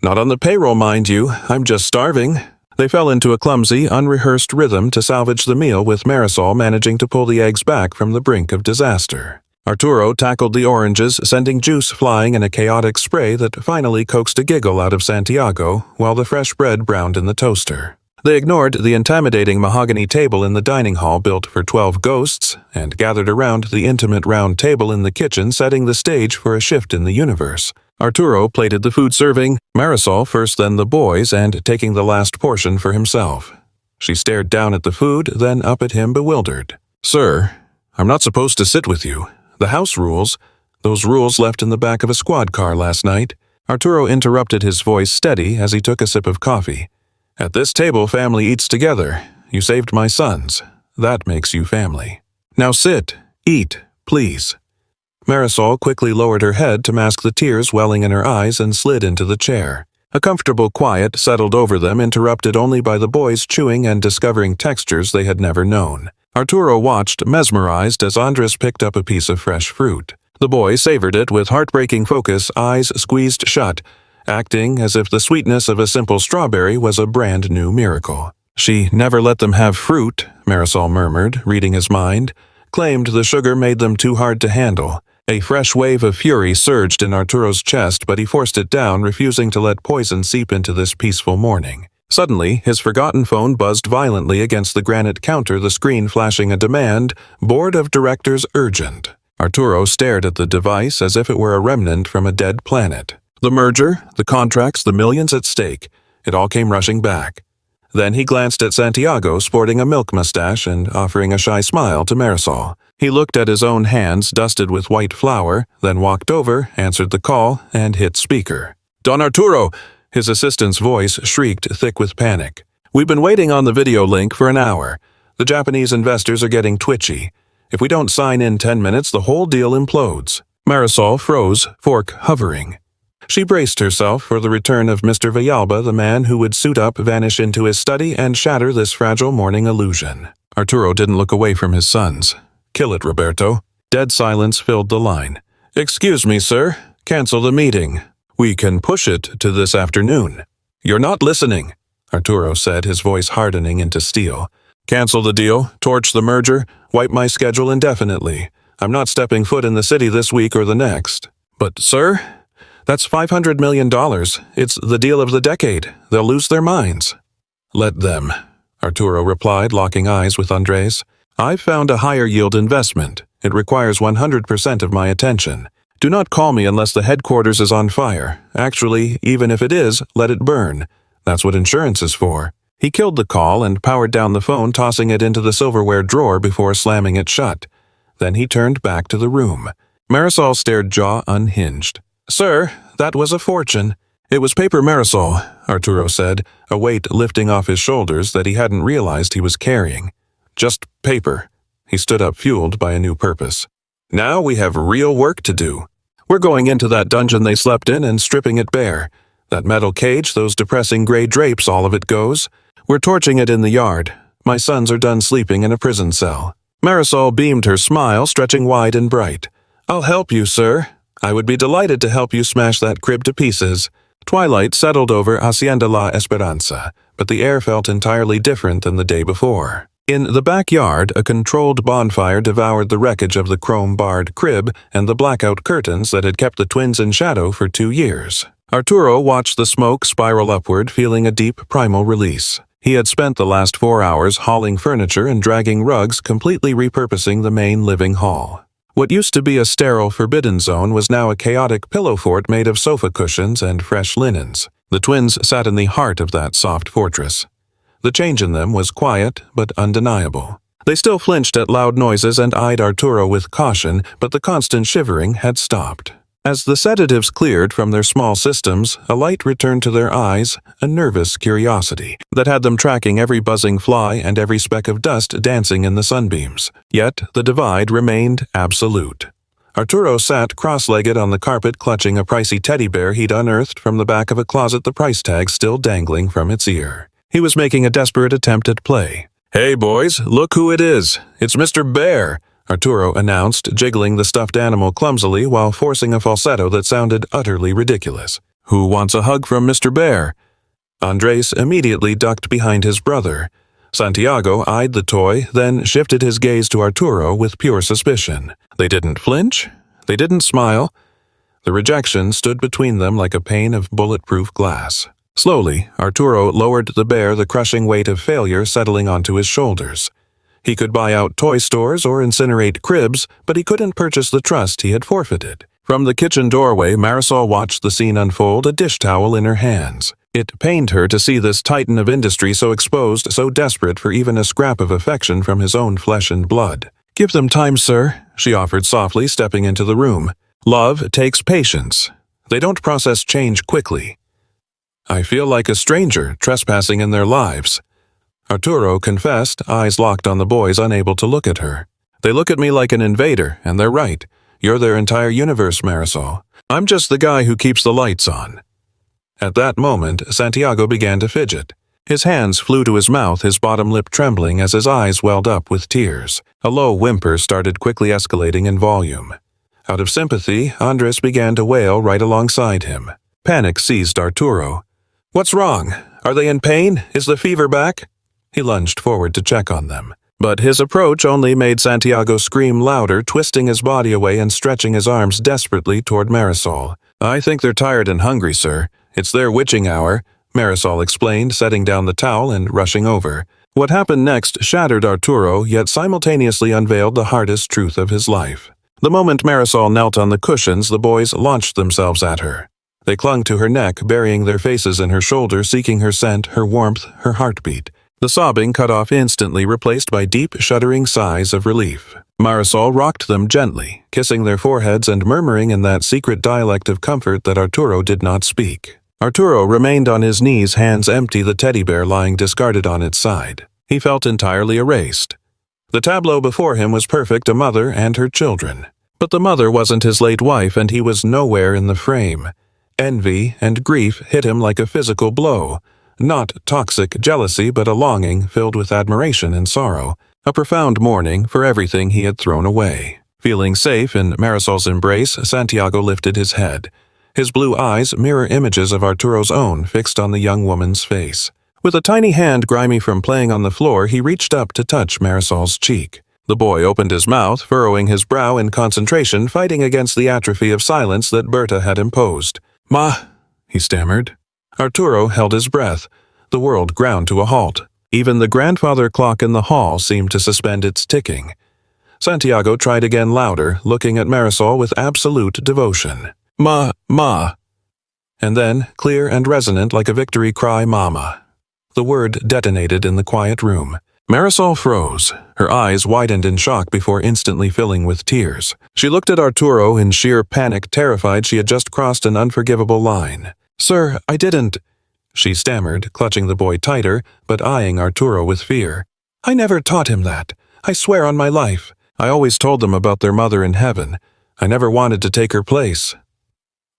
A: "Not on the payroll, mind you. I'm just starving." They fell into a clumsy, unrehearsed rhythm to salvage the meal, with Marisol managing to pull the eggs back from the brink of disaster. Arturo tackled the oranges, sending juice flying in a chaotic spray that finally coaxed a giggle out of Santiago, while the fresh bread browned in the toaster. They ignored the intimidating mahogany table in the dining hall built for 12 ghosts and gathered around the intimate round table in the kitchen, setting the stage for a shift in the universe. Arturo plated the food, serving Marisol first, then the boys, and taking the last portion for himself. She stared down at the food, then up at him, bewildered. "Sir, I'm not supposed to sit with you. The house rules. Those rules left in the back of a squad car last night." Arturo interrupted, his voice steady as he took a sip of coffee. "At this table, family eats together. You saved my sons. That makes you family. Now sit, eat, please." Marisol quickly lowered her head to mask the tears welling in her eyes and slid into the chair. A comfortable quiet settled over them, interrupted only by the boys chewing and discovering textures they had never known. Arturo watched, mesmerized, as Andres picked up a piece of fresh fruit. The boy savored it with heartbreaking focus, eyes squeezed shut, acting as if the sweetness of a simple strawberry was a brand new miracle. "She never let them have fruit," Marisol murmured, reading his mind. "Claimed the sugar made them too hard to handle." A fresh wave of fury surged in Arturo's chest, but he forced it down, refusing to let poison seep into this peaceful morning. Suddenly, his forgotten phone buzzed violently against the granite counter, the screen flashing a demand, "Board of Directors urgent." Arturo stared at the device as if it were a remnant from a dead planet. The merger, the contracts, the millions at stake, it all came rushing back. Then he glanced at Santiago, sporting a milk mustache and offering a shy smile to Marisol. He looked at his own hands, dusted with white flour, then walked over, answered the call, and hit speaker. "Don Arturo!" His assistant's voice shrieked, thick with panic. "We've been waiting on the video link for an hour. The Japanese investors are getting twitchy. If we don't sign in 10 minutes, the whole deal implodes." Marisol froze, fork hovering. She braced herself for the return of Mr. Villalba, the man who would suit up, vanish into his study, and shatter this fragile morning illusion. Arturo didn't look away from his sons. "Kill it, Roberto." Dead silence filled the line. "Excuse me, sir. Cancel the meeting. We can push it to this afternoon." "You're not listening," Arturo said, his voice hardening into steel. "Cancel the deal, torch the merger, wipe my schedule indefinitely. I'm not stepping foot in the city this week or the next." "But, sir, that's $500 million. It's the deal of the decade. They'll lose their minds." "Let them," Arturo replied, locking eyes with Andres. "I've found a higher yield investment. It requires 100% of my attention. Do not call me unless the headquarters is on fire. Actually, even if it is, let it burn. That's what insurance is for." He killed the call and powered down the phone, tossing it into the silverware drawer before slamming it shut. Then he turned back to the room. Marisol stared, jaw unhinged. "Sir, that was a fortune." "It was paper, Marisol," Arturo said, a weight lifting off his shoulders that he hadn't realized he was carrying. "Just paper." He stood up, fueled by a new purpose. "Now we have real work to do. We're going into that dungeon they slept in and stripping it bare. That metal cage, those depressing gray drapes, all of it goes. We're torching it in the yard. My sons are done sleeping in a prison cell." Marisol beamed her smile, stretching wide and bright. "I'll help you, sir. I would be delighted to help you smash that crib to pieces." Twilight settled over Hacienda La Esperanza, but the air felt entirely different than the day before. In the backyard, a controlled bonfire devoured the wreckage of the chrome-barred crib and the blackout curtains that had kept the twins in shadow for 2 years. Arturo watched the smoke spiral upward, feeling a deep primal release. He had spent the last 4 hours hauling furniture and dragging rugs, completely repurposing the main living hall. What used to be a sterile forbidden zone was now a chaotic pillow fort made of sofa cushions and fresh linens. The twins sat in the heart of that soft fortress. The change in them was quiet but undeniable. They still flinched at loud noises and eyed Arturo with caution, but the constant shivering had stopped. As the sedatives cleared from their small systems, a light returned to their eyes, a nervous curiosity that had them tracking every buzzing fly and every speck of dust dancing in the sunbeams. Yet the divide remained absolute. Arturo sat cross-legged on the carpet, clutching a pricey teddy bear he'd unearthed from the back of a closet, the price tag still dangling from its ear. He was making a desperate attempt at play. "Hey, boys, look who it is. It's Mr. Bear," Arturo announced, jiggling the stuffed animal clumsily while forcing a falsetto that sounded utterly ridiculous. "Who wants a hug from Mr. Bear?" Andres immediately ducked behind his brother. Santiago eyed the toy, then shifted his gaze to Arturo with pure suspicion. They didn't flinch. They didn't smile. The rejection stood between them like a pane of bulletproof glass. Slowly, Arturo lowered the bear, the crushing weight of failure settling onto his shoulders. He could buy out toy stores or incinerate cribs, but he couldn't purchase the trust he had forfeited. From the kitchen doorway, Marisol watched the scene unfold, a dish towel in her hands. It pained her to see this titan of industry so exposed, so desperate for even a scrap of affection from his own flesh and blood. "Give them time, sir," she offered softly, stepping into the room. "Love takes patience. They don't process change quickly." "I feel like a stranger trespassing in their lives," Arturo confessed, eyes locked on the boys, unable to look at her. "They look at me like an invader, and they're right. You're their entire universe, Marisol. I'm just the guy who keeps the lights on." At that moment, Santiago began to fidget. His hands flew to his mouth, his bottom lip trembling as his eyes welled up with tears. A low whimper started quickly escalating in volume. Out of sympathy, Andres began to wail right alongside him. Panic seized Arturo. "What's wrong? Are they in pain? Is the fever back?" He lunged forward to check on them. But his approach only made Santiago scream louder, twisting his body away and stretching his arms desperately toward Marisol. "I think they're tired and hungry, sir. It's their witching hour," Marisol explained, setting down the towel and rushing over. What happened next shattered Arturo, yet simultaneously unveiled the hardest truth of his life. The moment Marisol knelt on the cushions, the boys launched themselves at her. They clung to her neck, burying their faces in her shoulder, seeking her scent, her warmth, her heartbeat. The sobbing cut off instantly, replaced by deep, shuddering sighs of relief. Marisol rocked them gently, kissing their foreheads and murmuring in that secret dialect of comfort that Arturo did not speak. Arturo remained on his knees, hands empty, the teddy bear lying discarded on its side. He felt entirely erased. The tableau before him was perfect, a mother and her children. But the mother wasn't his late wife, and he was nowhere in the frame. Envy and grief hit him like a physical blow. Not toxic jealousy, but a longing filled with admiration and sorrow. A profound mourning for everything he had thrown away. Feeling safe in Marisol's embrace, Santiago lifted his head. His blue eyes, mirror images of Arturo's own, fixed on the young woman's face. With a tiny hand grimy from playing on the floor, he reached up to touch Marisol's cheek. The boy opened his mouth, furrowing his brow in concentration, fighting against the atrophy of silence that Berta had imposed. "Ma," he stammered. Arturo held his breath. The world ground to a halt. Even the grandfather clock in the hall seemed to suspend its ticking. Santiago tried again louder, looking at Marisol with absolute devotion. Ma. And then, clear and resonant like a victory cry, Mama. The word detonated in the quiet room. Marisol froze. Her eyes widened in shock before instantly filling with tears. She looked at Arturo in sheer panic, terrified she had just crossed an unforgivable line. "Sir, I didn't," she stammered, clutching the boy tighter, but eyeing Arturo with fear. "I never taught him that. I swear on my life. I always told them about their mother in heaven. I never wanted to take her place."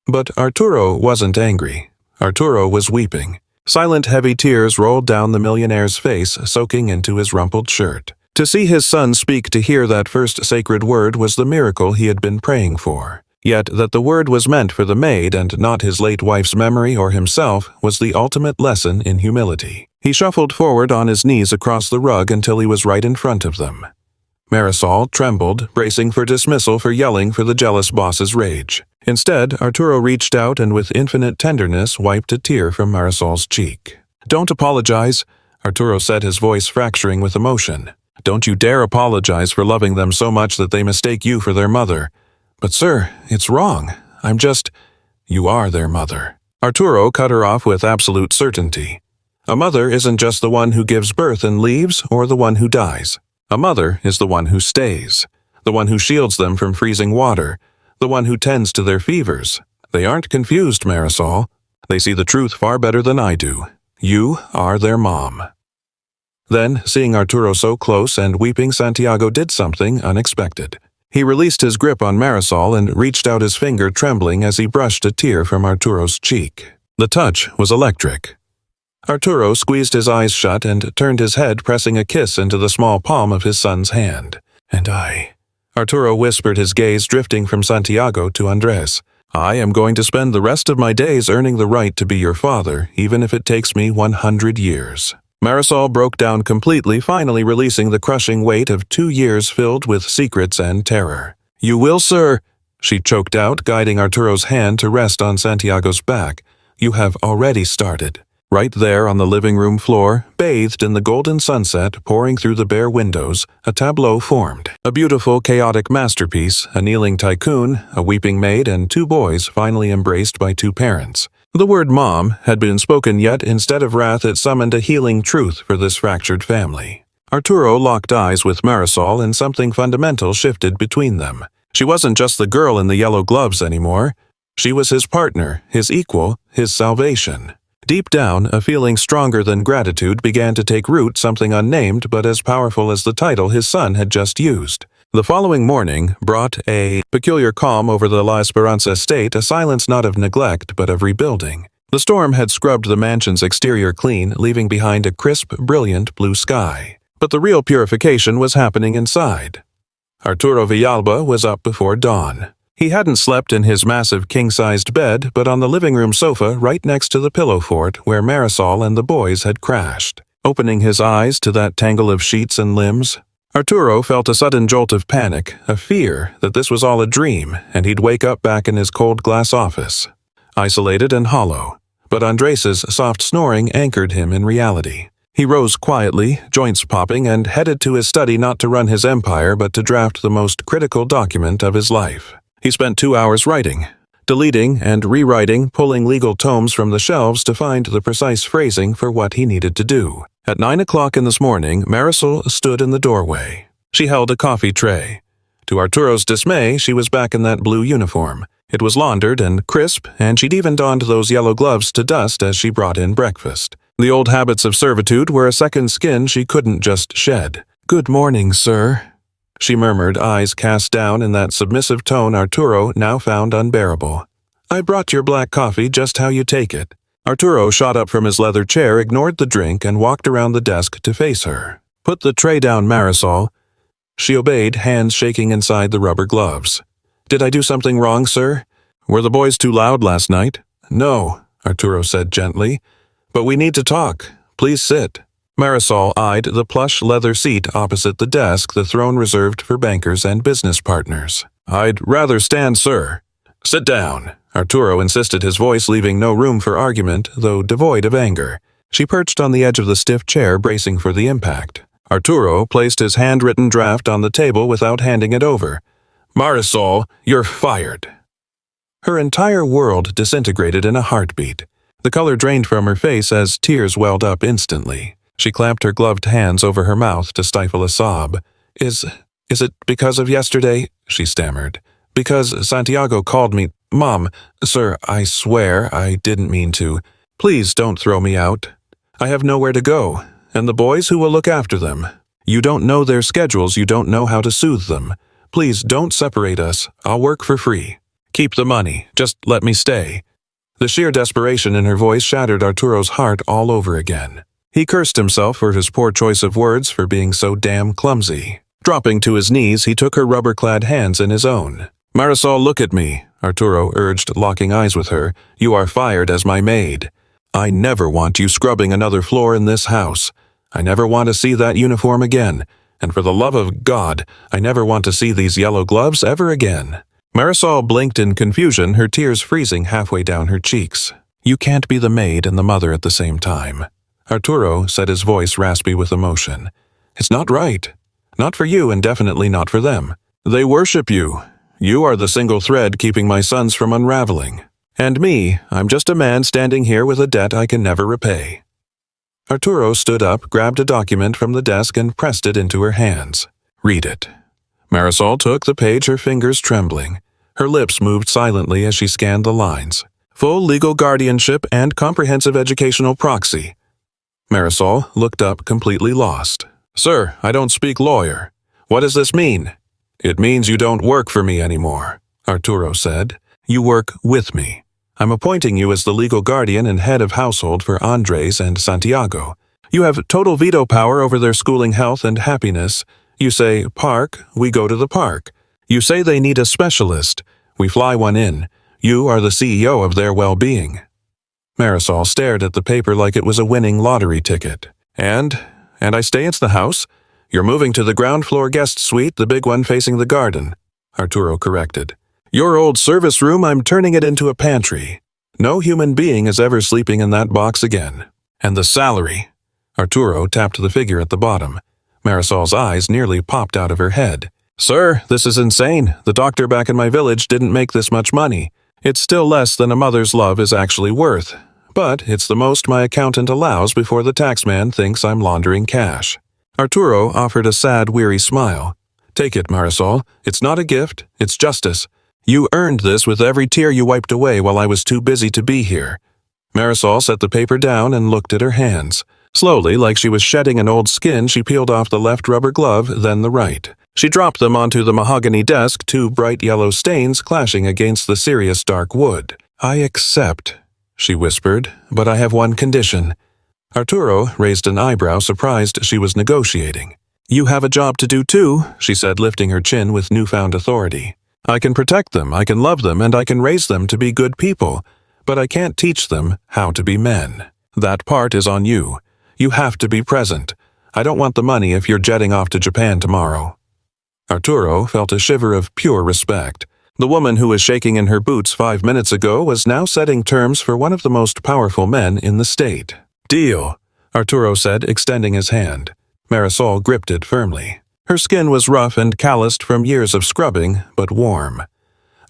A: But Arturo wasn't angry. Arturo was weeping. Silent, heavy tears rolled down the millionaire's face, soaking into his rumpled shirt. To see his son speak, to hear that first sacred word, was the miracle he had been praying for. Yet that the word was meant for the maid and not his late wife's memory or himself was the ultimate lesson in humility. He shuffled forward on his knees across the rug until he was right in front of them. Marisol trembled, bracing for dismissal for yelling for the jealous boss's rage. Instead, Arturo reached out and with infinite tenderness wiped a tear from Marisol's cheek. "Don't apologize," Arturo said, his voice fracturing with emotion. "Don't you dare apologize for loving them so much that they mistake you for their mother. But sir, it's wrong. You are their mother." Arturo cut her off with absolute certainty. A mother isn't just the one who gives birth and leaves, or the one who dies. A mother is the one who stays, the one who shields them from freezing water, the one who tends to their fevers. They aren't confused, Marisol. They see the truth far better than I do. You are their mom. Then, seeing Arturo so close and weeping, Santiago did something unexpected. He released his grip on Marisol and reached out his finger, trembling as he brushed a tear from Arturo's cheek. The touch was electric. Arturo squeezed his eyes shut and turned his head, pressing a kiss into the small palm of his son's hand. "And Arturo whispered, his gaze drifting from Santiago to Andres. "I am going to spend the rest of my days earning the right to be your father, even if it takes me 100 years. Marisol broke down completely, finally releasing the crushing weight of 2 years filled with secrets and terror. "You will, sir," she choked out, guiding Arturo's hand to rest on Santiago's back. "You have already started." Right there on the living room floor, bathed in the golden sunset pouring through the bare windows, a tableau formed. A beautiful, chaotic masterpiece, a kneeling tycoon, a weeping maid, and 2 boys finally embraced by 2 parents. The word mom had been spoken, yet instead of wrath it summoned a healing truth for this fractured family. Arturo locked eyes with Marisol and something fundamental shifted between them. She wasn't just the girl in the yellow gloves anymore. She was his partner, his equal, his salvation. Deep down, a feeling stronger than gratitude began to take root, something unnamed but as powerful as the title his son had just used. The following morning brought a peculiar calm over the La Esperanza estate, a silence not of neglect but of rebuilding. The storm had scrubbed the mansion's exterior clean, leaving behind a crisp, brilliant blue sky. But the real purification was happening inside. Arturo Villalba was up before dawn. He hadn't slept in his massive king-sized bed, but on the living room sofa right next to the pillow fort where Marisol and the boys had crashed. Opening his eyes to that tangle of sheets and limbs, Arturo felt a sudden jolt of panic, a fear that this was all a dream and he'd wake up back in his cold glass office, isolated and hollow. But Andres's soft snoring anchored him in reality. He rose quietly, joints popping, and headed to his study, not to run his empire but to draft the most critical document of his life. He spent 2 hours writing, deleting and rewriting, pulling legal tomes from the shelves to find the precise phrasing for what he needed to do. At 9 o'clock in this morning, Marisol stood in the doorway. She held a coffee tray. To Arturo's dismay, she was back in that blue uniform. It was laundered and crisp, and she'd even donned those yellow gloves to dust as she brought in breakfast. The old habits of servitude were a second skin she couldn't just shed. "Good morning, sir," she murmured, eyes cast down in that submissive tone Arturo now found unbearable. "I brought your black coffee just how you take it." Arturo shot up from his leather chair, ignored the drink, and walked around the desk to face her. "Put the tray down, Marisol." She obeyed, hands shaking inside the rubber gloves. "Did I do something wrong, sir? Were the boys too loud last night?" "No," Arturo said gently. "But we need to talk. Please sit." Marisol eyed the plush leather seat opposite the desk, the throne reserved for bankers and business partners. "I'd rather stand, sir." "Sit down," Arturo insisted, his voice leaving no room for argument, though devoid of anger. She perched on the edge of the stiff chair, bracing for the impact. Arturo placed his handwritten draft on the table without handing it over. "Marisol, you're fired." Her entire world disintegrated in a heartbeat. The color drained from her face as tears welled up instantly. She clamped her gloved hands over her mouth to stifle a sob. Is it because of yesterday?" she stammered. "Because Santiago called me—" "Mom, sir, I swear I didn't mean to. Please don't throw me out. I have nowhere to go, and the boys, who will look after them? You don't know their schedules, you don't know how to soothe them. Please don't separate us. I'll work for free. Keep the money, just let me stay." The sheer desperation in her voice shattered Arturo's heart all over again. He cursed himself for his poor choice of words, for being so damn clumsy. Dropping to his knees, he took her rubber-clad hands in his own. "Marisol, look at me," Arturo urged, locking eyes with her. "You are fired as my maid. I never want you scrubbing another floor in this house. I never want to see that uniform again. And for the love of God, I never want to see these yellow gloves ever again." Marisol blinked in confusion, her tears freezing halfway down her cheeks. "You can't be the maid and the mother at the same time," Arturo said, his voice raspy with emotion. "It's not right. Not for you and definitely not for them. They worship you. You are the single thread keeping my sons from unraveling. And me, I'm just a man standing here with a debt I can never repay." Arturo stood up, grabbed a document from the desk and pressed it into her hands. "Read it." Marisol took the page, her fingers trembling. Her lips moved silently as she scanned the lines. "Full legal guardianship and comprehensive educational proxy." Marisol looked up, completely lost. "Sir, I don't speak lawyer. What does this mean?" "It means you don't work for me anymore," Arturo said. "You work with me. I'm appointing you as the legal guardian and head of household for Andres and Santiago. You have total veto power over their schooling, health, and happiness. You say, park, we go to the park. You say they need a specialist, we fly one in. You are the CEO of their well-being." Marisol stared at the paper like it was a winning lottery ticket. And I stay at the house? You're moving to the ground floor guest suite, the big one facing the garden," Arturo corrected. "Your old service room, I'm turning it into a pantry. No human being is ever sleeping in that box again. And the salary." Arturo tapped the figure at the bottom. Marisol's eyes nearly popped out of her head. "Sir, this is insane. The doctor back in my village didn't make this much money. It's still less than a mother's love is actually worth. But it's the most my accountant allows before the taxman thinks I'm laundering cash." Arturo offered a sad, weary smile. "Take it, Marisol. It's not a gift, it's justice. You earned this with every tear you wiped away while I was too busy to be here." Marisol set the paper down and looked at her hands. Slowly, like she was shedding an old skin, she peeled off the left rubber glove, then the right. She dropped them onto the mahogany desk, two bright yellow stains clashing against the serious dark wood. "I accept," she whispered, "but I have one condition." Arturo raised an eyebrow, surprised she was negotiating. "You have a job to do too," she said, lifting her chin with newfound authority. "I can protect them, I can love them, and I can raise them to be good people, but I can't teach them how to be men. That part is on you. You have to be present. I don't want the money if you're jetting off to Japan tomorrow." Arturo felt a shiver of pure respect. The woman who was shaking in her boots 5 minutes ago was now setting terms for one of the most powerful men in the state. "Deal," Arturo said, extending his hand. Marisol gripped it firmly. Her skin was rough and calloused from years of scrubbing, but warm.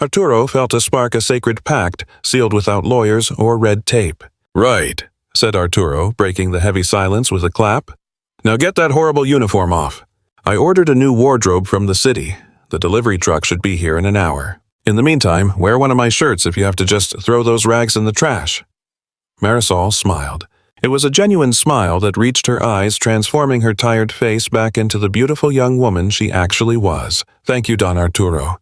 A: Arturo felt a spark, a sacred pact, sealed without lawyers or red tape. "Right," said Arturo, breaking the heavy silence with a clap. "Now get that horrible uniform off. I ordered a new wardrobe from the city. The delivery truck should be here in an hour. In the meantime, wear one of my shirts if you have to just throw those rags in the trash." Marisol smiled. It was a genuine smile that reached her eyes, transforming her tired face back into the beautiful young woman she actually was. "Thank you, Don Arturo."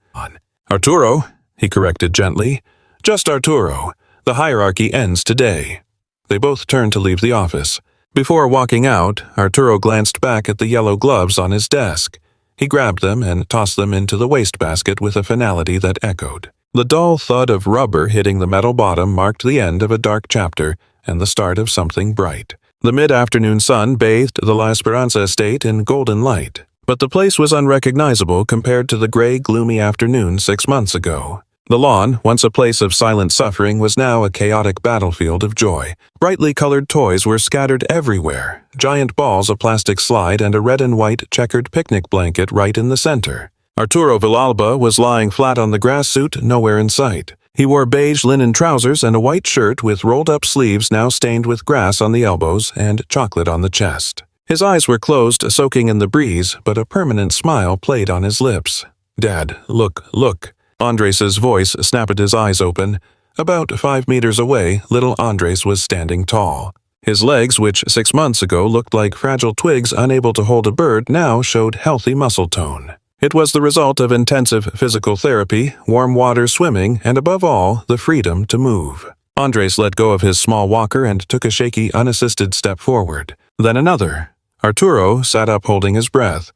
A: "Arturo," he corrected gently. "Just Arturo. The hierarchy ends today." They both turned to leave the office. Before walking out, Arturo glanced back at the yellow gloves on his desk. He grabbed them and tossed them into the wastebasket with a finality that echoed. The dull thud of rubber hitting the metal bottom marked the end of a dark chapter and the start of something bright. The mid-afternoon sun bathed the La Esperanza estate in golden light, but the place was unrecognizable compared to the gray, gloomy afternoon 6 months ago. The lawn, once a place of silent suffering, was now a chaotic battlefield of joy. Brightly colored toys were scattered everywhere, giant balls, a plastic slide, and a red and white checkered picnic blanket right in the center. Arturo Villalba was lying flat on the grass suit, nowhere in sight. He wore beige linen trousers and a white shirt with rolled-up sleeves now stained with grass on the elbows and chocolate on the chest. His eyes were closed, soaking in the breeze, but a permanent smile played on his lips. "Dad, look, look." Andres' voice snapped his eyes open. About 5 meters away, little Andres was standing tall. His legs, which 6 months ago looked like fragile twigs unable to hold a bird, now showed healthy muscle tone. It was the result of intensive physical therapy, warm water swimming, and above all, the freedom to move. Andres let go of his small walker and took a shaky, unassisted step forward. Then another. Arturo sat up holding his breath.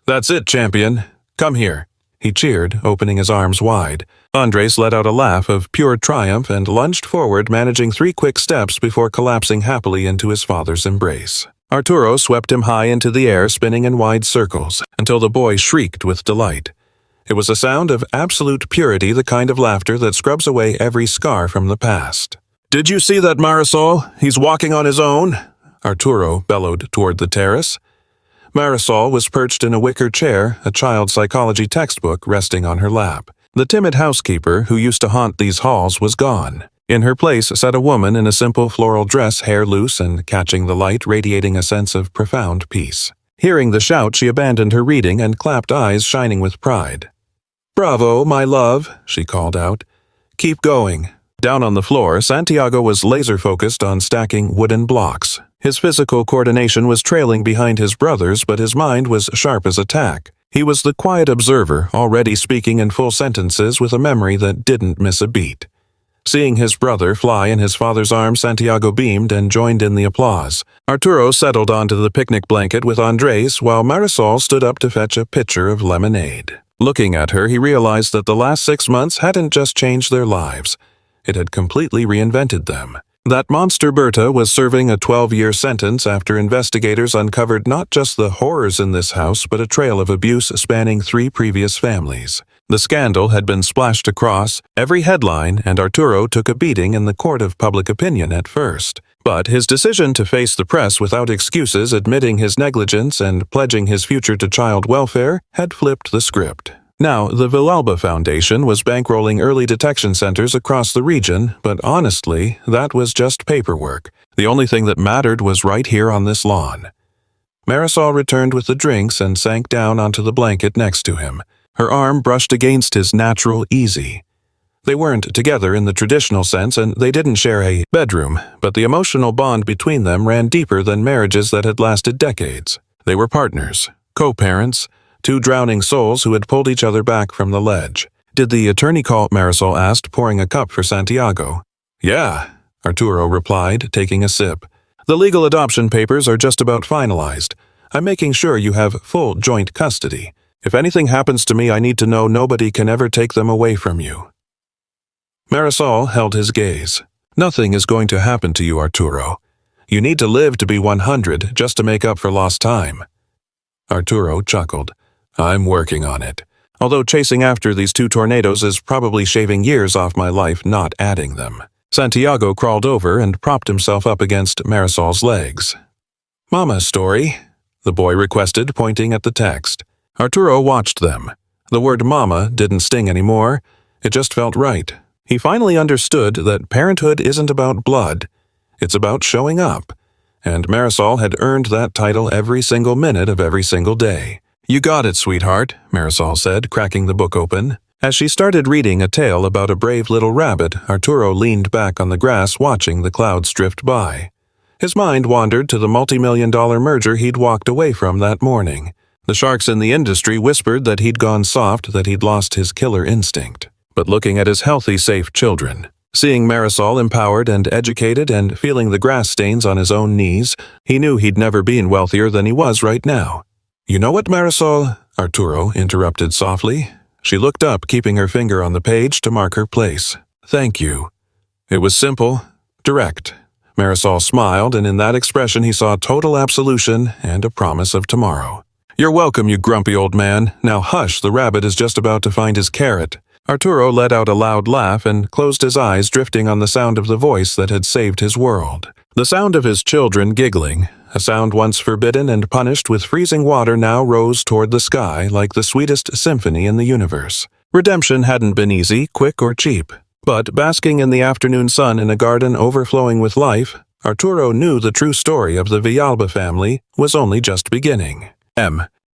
A: "That's it, champion. Come here," he cheered, opening his arms wide. Andres let out a laugh of pure triumph and lunged forward, managing 3 quick steps before collapsing happily into his father's embrace. Arturo swept him high into the air, spinning in wide circles, until the boy shrieked with delight. It was a sound of absolute purity, the kind of laughter that scrubs away every scar from the past. "Did you see that, Marisol? He's walking on his own," Arturo bellowed toward the terrace. Marisol was perched in a wicker chair, a child psychology textbook resting on her lap. The timid housekeeper who used to haunt these halls was gone. In her place sat a woman in a simple floral dress, hair loose and catching the light, radiating a sense of profound peace. Hearing the shout, she abandoned her reading and clapped, eyes shining with pride. "Bravo, my love," she called out. "Keep going." Down on the floor, Santiago was laser-focused on stacking wooden blocks. His physical coordination was trailing behind his brother's, but his mind was sharp as a tack. He was the quiet observer, already speaking in full sentences with a memory that didn't miss a beat. Seeing his brother fly in his father's arms, Santiago beamed and joined in the applause. Arturo settled onto the picnic blanket with Andres, while Marisol stood up to fetch a pitcher of lemonade. Looking at her, he realized that the last 6 months hadn't just changed their lives. It had completely reinvented them. That monster Berta was serving a 12-year sentence after investigators uncovered not just the horrors in this house, but a trail of abuse spanning 3 previous families. The scandal had been splashed across every headline, and Arturo took a beating in the court of public opinion at first. But his decision to face the press without excuses, admitting his negligence and pledging his future to child welfare, had flipped the script. Now, the Villalba Foundation was bankrolling early detection centers across the region, but honestly, that was just paperwork. The only thing that mattered was right here on this lawn. Marisol returned with the drinks and sank down onto the blanket next to him. Her arm brushed against his natural easy. They weren't together in the traditional sense, and they didn't share a bedroom, but the emotional bond between them ran deeper than marriages that had lasted decades. They were partners, co-parents, 2 drowning souls who had pulled each other back from the ledge. "Did the attorney call?" Marisol asked, pouring a cup for Santiago. "Yeah," Arturo replied, taking a sip. "The legal adoption papers are just about finalized. I'm making sure you have full joint custody. If anything happens to me, I need to know nobody can ever take them away from you." Marisol held his gaze. "Nothing is going to happen to you, Arturo. You need to live to be 100 just to make up for lost time." Arturo chuckled. "I'm working on it. Although chasing after these 2 tornadoes is probably shaving years off my life, not adding them." Santiago crawled over and propped himself up against Marisol's legs. "Mama's story," the boy requested, pointing at the text. Arturo watched them. The word mama didn't sting anymore. It just felt right. He finally understood that parenthood isn't about blood. It's about showing up. And Marisol had earned that title every single minute of every single day. "You got it, sweetheart," Marisol said, cracking the book open. As she started reading a tale about a brave little rabbit, Arturo leaned back on the grass watching the clouds drift by. His mind wandered to the multi-million-dollar merger he'd walked away from that morning. The sharks in the industry whispered that he'd gone soft, that he'd lost his killer instinct. But looking at his healthy, safe children, seeing Marisol empowered and educated, and feeling the grass stains on his own knees, he knew he'd never been wealthier than he was right now. "You know what, Marisol?" Arturo interrupted softly. She looked up, keeping her finger on the page to mark her place. "Thank you." It was simple, direct. Marisol smiled, and in that expression he saw total absolution and a promise of tomorrow. "You're welcome, you grumpy old man. Now hush, the rabbit is just about to find his carrot." Arturo let out a loud laugh and closed his eyes, drifting on the sound of the voice that had saved his world. The sound of his children giggling, a sound once forbidden and punished with freezing water, now rose toward the sky like the sweetest symphony in the universe. Redemption hadn't been easy, quick, or cheap. But basking in the afternoon sun in a garden overflowing with life, Arturo knew the true story of the Villalba family was only just beginning.